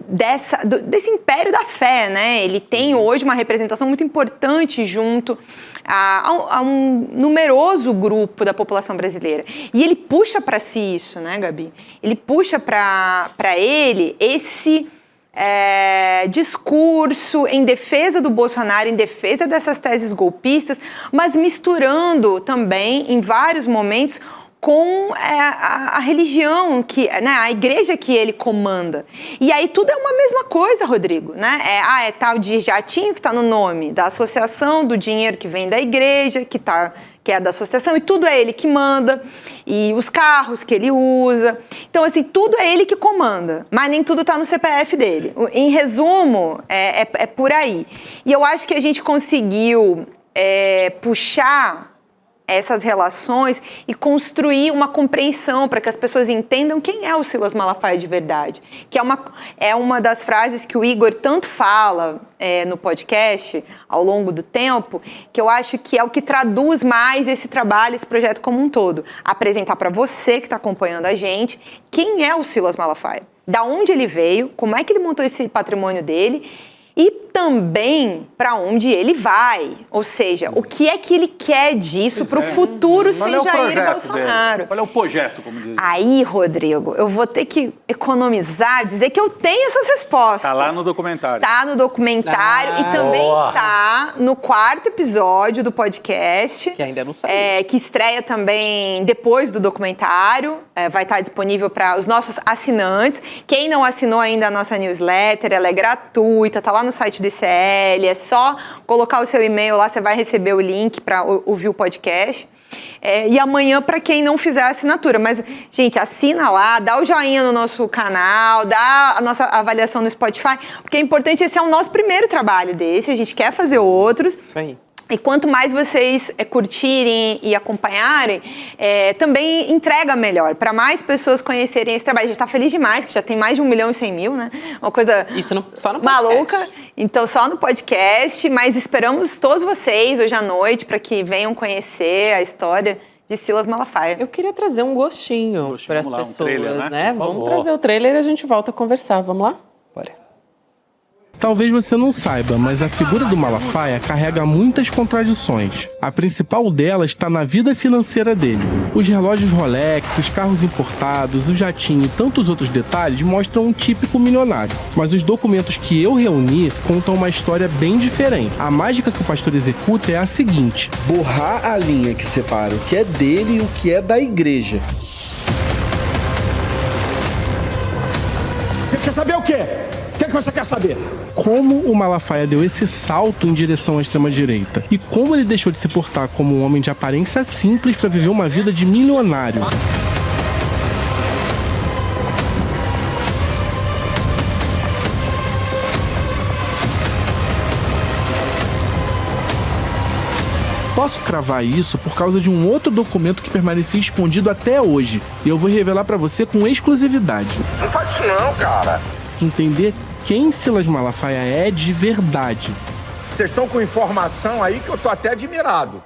desse império da fé, né? Ele tem hoje uma representação muito importante junto a um numeroso grupo da população brasileira. E ele puxa para si isso, né, Gabi? Ele puxa para ele esse discurso em defesa do Bolsonaro, em defesa dessas teses golpistas, mas misturando também, em vários momentos, com a religião, a igreja que ele comanda. E aí tudo é uma mesma coisa, Rodrigo, né? É tal de jatinho que está no nome da associação, do dinheiro que vem da igreja, que é da associação, e tudo é ele que manda, e os carros que ele usa. Então, assim, tudo é ele que comanda, mas nem tudo está no CPF dele. Em resumo, é por aí. E eu acho que a gente conseguiu puxar essas relações e construir uma compreensão para que as pessoas entendam quem é o Silas Malafaia de verdade. Que é uma das frases que o Igor tanto fala no podcast ao longo do tempo, que eu acho que é o que traduz mais esse trabalho, esse projeto como um todo. Apresentar para você que está acompanhando a gente quem é o Silas Malafaia, da onde ele veio, como é que ele montou esse patrimônio dele e também para onde ele vai. Ou seja, o que é que ele quer disso para o futuro sem Jair Bolsonaro. Qual é o projeto, como diz? Aí, Rodrigo, eu vou ter que economizar, dizer que eu tenho essas respostas. Tá lá no documentário. Tá no documentário e também tá no 4º episódio do podcast. Que ainda não saiu. Que estreia também depois do documentário. Vai estar disponível para os nossos assinantes. Quem não assinou ainda a nossa newsletter, ela é gratuita, tá lá no site do ICL, é só colocar o seu e-mail lá, você vai receber o link para ouvir o podcast. E amanhã, para quem não fizer a assinatura. Mas, gente, assina lá, dá o joinha no nosso canal, dá a nossa avaliação no Spotify, porque é importante, esse é o nosso primeiro trabalho desse, a gente quer fazer outros. Isso aí. E quanto mais vocês curtirem e acompanharem, também entrega melhor, para mais pessoas conhecerem esse trabalho. A gente está feliz demais, que já tem mais de 1.100.000, né? Uma coisa só no maluca. podcast. Então, só no podcast, mas esperamos todos vocês hoje à noite para que venham conhecer a história de Silas Malafaia. Eu queria trazer um gostinho para as pessoas, trailer, né? Vamos trazer o trailer e a gente volta a conversar. Vamos lá? Bora. Talvez você não saiba, mas a figura do Malafaia carrega muitas contradições. A principal delas está na vida financeira dele. Os relógios Rolex, os carros importados, o jatinho e tantos outros detalhes mostram um típico milionário. Mas os documentos que eu reuni contam uma história bem diferente. A mágica que o pastor executa é a seguinte: borrar a linha que separa o que é dele e o que é da igreja. Você quer saber o quê? O que você quer saber? Como o Malafaia deu esse salto em direção à extrema-direita e como ele deixou de se portar como um homem de aparência simples para viver uma vida de milionário. Posso cravar isso por causa de um outro documento que permanecia escondido até hoje e eu vou revelar para você com exclusividade. Não faz isso não, cara. Entender quem Silas Malafaia é de verdade. Vocês estão com informação aí que eu tô até admirado.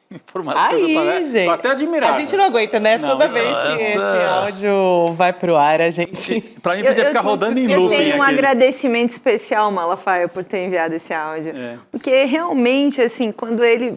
Informação, gente. Tô até admirado. A gente não aguenta, né? Toda vez que esse áudio vai pro ar, a gente... Pra mim podia ficar rodando em looping. Eu tenho um aquele. agradecimento especial, Malafaia, por ter enviado esse áudio. Porque realmente, assim, quando ele...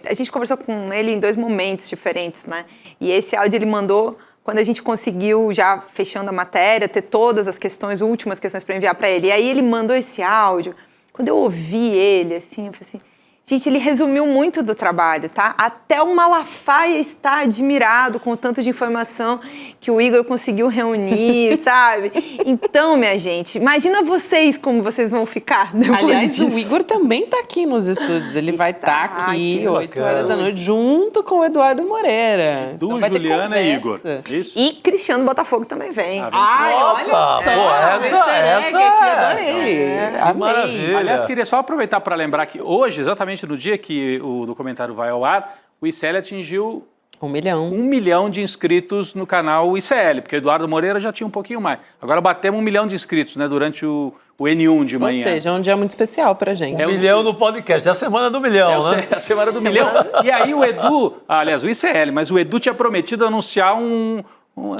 a gente conversou com ele em 2 momentos diferentes, né? E esse áudio ele mandou quando a gente conseguiu, já fechando a matéria, ter todas as questões, últimas questões para enviar para ele. E aí ele mandou esse áudio. Quando eu ouvi ele, assim, eu falei assim... Gente, ele resumiu muito do trabalho, tá? Até o Malafaia está admirado com o tanto de informação que o Igor conseguiu reunir, sabe? Então, minha gente, imagina vocês como vocês vão ficar depois Aliás, disso. o Igor também está aqui nos estúdios. Ele vai estar aqui 8 horas da noite, junto com o Eduardo Moreira. Do então Juliana e Igor. Isso. E Cristiano Botafogo também vem. Nossa, essa adorei. Que maravilha. Aliás, queria só aproveitar para lembrar que hoje, exatamente no dia que o documentário vai ao ar, o ICL atingiu 1 milhão. 1 milhão de inscritos no canal ICL, porque o Eduardo Moreira já tinha um pouquinho mais. Agora batemos 1 milhão de inscritos, né, durante o N1 de manhã. Ou seja, é um dia muito especial pra gente. 1 milhão no podcast, é a semana do milhão, né? É a semana do milhão. E aí o Edu, aliás, o ICL, mas o Edu tinha prometido anunciar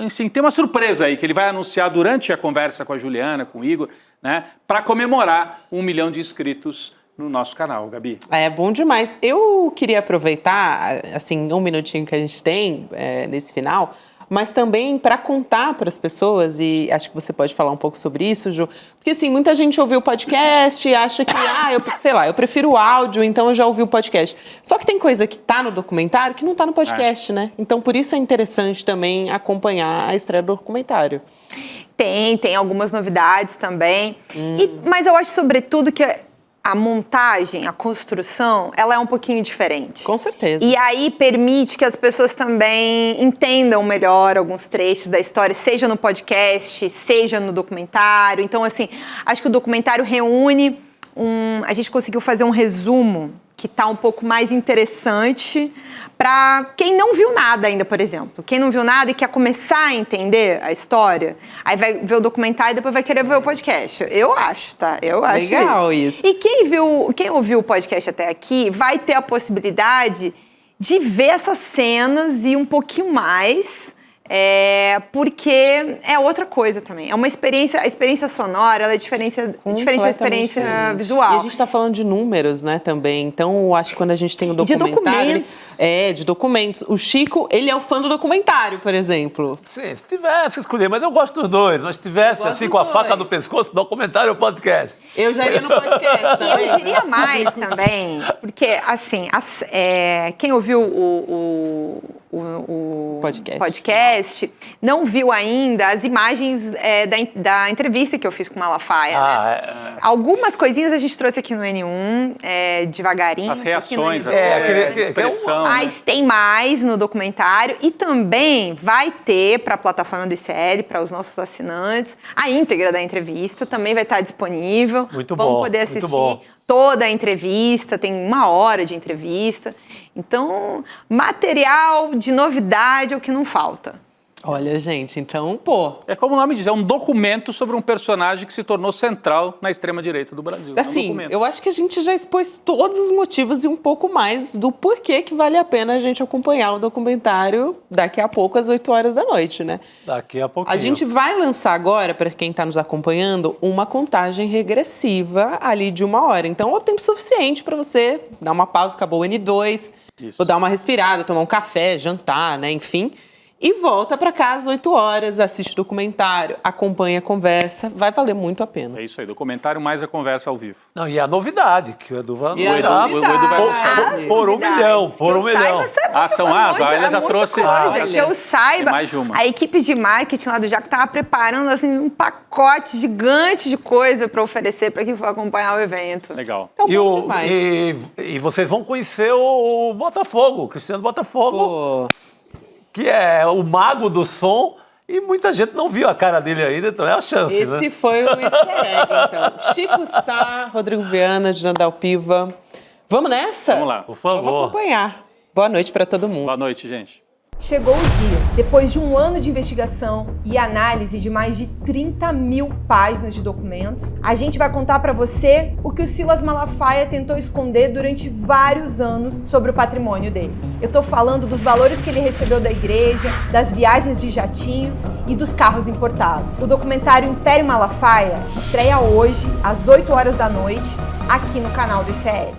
assim, tem uma surpresa aí, que ele vai anunciar durante a conversa com a Juliana, com o Igor, né, para comemorar 1 milhão de inscritos no nosso canal, Gabi. É bom demais. Eu queria aproveitar, assim, 1 minutinho que a gente tem nesse final, mas também para contar para as pessoas, e acho que você pode falar um pouco sobre isso, Ju, porque assim, muita gente ouviu o podcast e acha que, eu prefiro o áudio, então eu já ouvi o podcast. Só que tem coisa que tá no documentário que não tá no podcast, né? Então por isso é interessante também acompanhar a estreia do documentário. Tem algumas novidades também, mas eu acho sobretudo que a montagem, a construção, ela é um pouquinho diferente. Com certeza. E aí permite que as pessoas também entendam melhor alguns trechos da história, seja no podcast, seja no documentário. Então, assim, acho que o documentário reúne a gente conseguiu fazer um resumo que tá um pouco mais interessante para quem não viu nada ainda, por exemplo. Quem não viu nada e quer começar a entender a história, aí vai ver o documentário e depois vai querer ver o podcast. Eu acho, tá? Eu acho Legal isso. E quem ouviu o podcast até aqui vai ter a possibilidade de ver essas cenas e um pouquinho mais, porque é outra coisa também. É uma experiência, a experiência sonora, ela é diferente da experiência visual. E a gente está falando de números, né, também. Então, eu acho que quando a gente tem o documentário... De documentos. De documentos. O Chico, ele é o fã do documentário, por exemplo. Sim, se tivesse que escolher, mas eu gosto dos dois. Mas se tivesse, assim, com a faca no pescoço, documentário ou podcast. Eu já iria no podcast também. E eu diria mais também, porque, assim, quem ouviu o podcast não viu ainda as imagens da entrevista que eu fiz com o Malafaia. Algumas coisinhas a gente trouxe aqui no N1, devagarinho. As reações, a expressão. Mas tem mais no documentário e também vai ter para a plataforma do ICL, para os nossos assinantes, a íntegra da entrevista também vai estar disponível. Vão poder assistir toda a entrevista, tem 1 hora de entrevista. Então, material de novidade é o que não falta. Olha, gente, então, É como o nome diz, é um documento sobre um personagem que se tornou central na extrema-direita do Brasil. Assim, eu acho que a gente já expôs todos os motivos e um pouco mais do porquê que vale a pena a gente acompanhar o documentário daqui a pouco, às 8 horas da noite, né? Daqui a pouquinho. A gente vai lançar agora, para quem está nos acompanhando, uma contagem regressiva ali de 1 hora. Então, é o tempo suficiente para você dar uma pausa, acabou o N2, vou dar uma respirada, tomar um café, jantar, né, enfim... E volta para casa às 8 horas, assiste o documentário, acompanha a conversa, vai valer muito a pena. É isso aí, documentário mais a conversa ao vivo. Não, e a novidade, que o Edu vai anunciar. O Edu vai anunciar. Por 1 milhão, por 1 milhão. São as, ele já trouxe. Que eu saiba, mais de uma. A equipe de marketing lá do Jaco estava preparando assim, um pacote gigante de coisa para oferecer para quem for acompanhar o evento. Legal. Então, e vocês vão conhecer o Botafogo, o Cristiano Botafogo. Que é o mago do som, e muita gente não viu a cara dele ainda, então é a chance, né? Esse foi o easter egg, então. Chico Sá, Rodrigo Viana, Dinandal Piva. Vamos nessa? Vamos lá. Por favor. Vamos acompanhar. Boa noite para todo mundo. Boa noite, gente. Chegou o dia. Depois de 1 ano de investigação e análise de mais de 30 mil páginas de documentos, a gente vai contar para você o que o Silas Malafaia tentou esconder durante vários anos sobre o patrimônio dele. Eu tô falando dos valores que ele recebeu da igreja, das viagens de jatinho e dos carros importados. O documentário Império Malafaia estreia hoje, às 8 horas da noite, aqui no canal do ICL.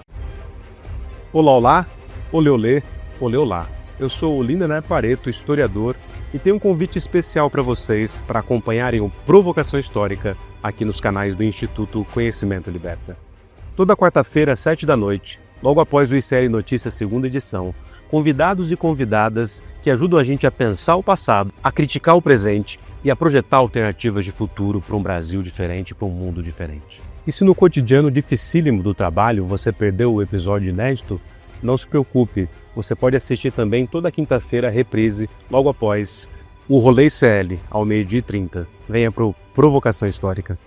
Olá, olá, olê, olê, olê, olá. Eu sou o Lindener Pareto, historiador, e tenho um convite especial para vocês para acompanharem o Provocação Histórica aqui nos canais do Instituto Conhecimento Liberta. Toda quarta-feira, às 7 da noite, logo após o ICL Notícias 2ª edição, convidados e convidadas que ajudam a gente a pensar o passado, a criticar o presente e a projetar alternativas de futuro para um Brasil diferente, para um mundo diferente. E se no cotidiano dificílimo do trabalho você perdeu o episódio inédito, não se preocupe, você pode assistir também toda quinta-feira a reprise, logo após o Rolê ICL, ao 12h30. Venha pro Provocação Histórica.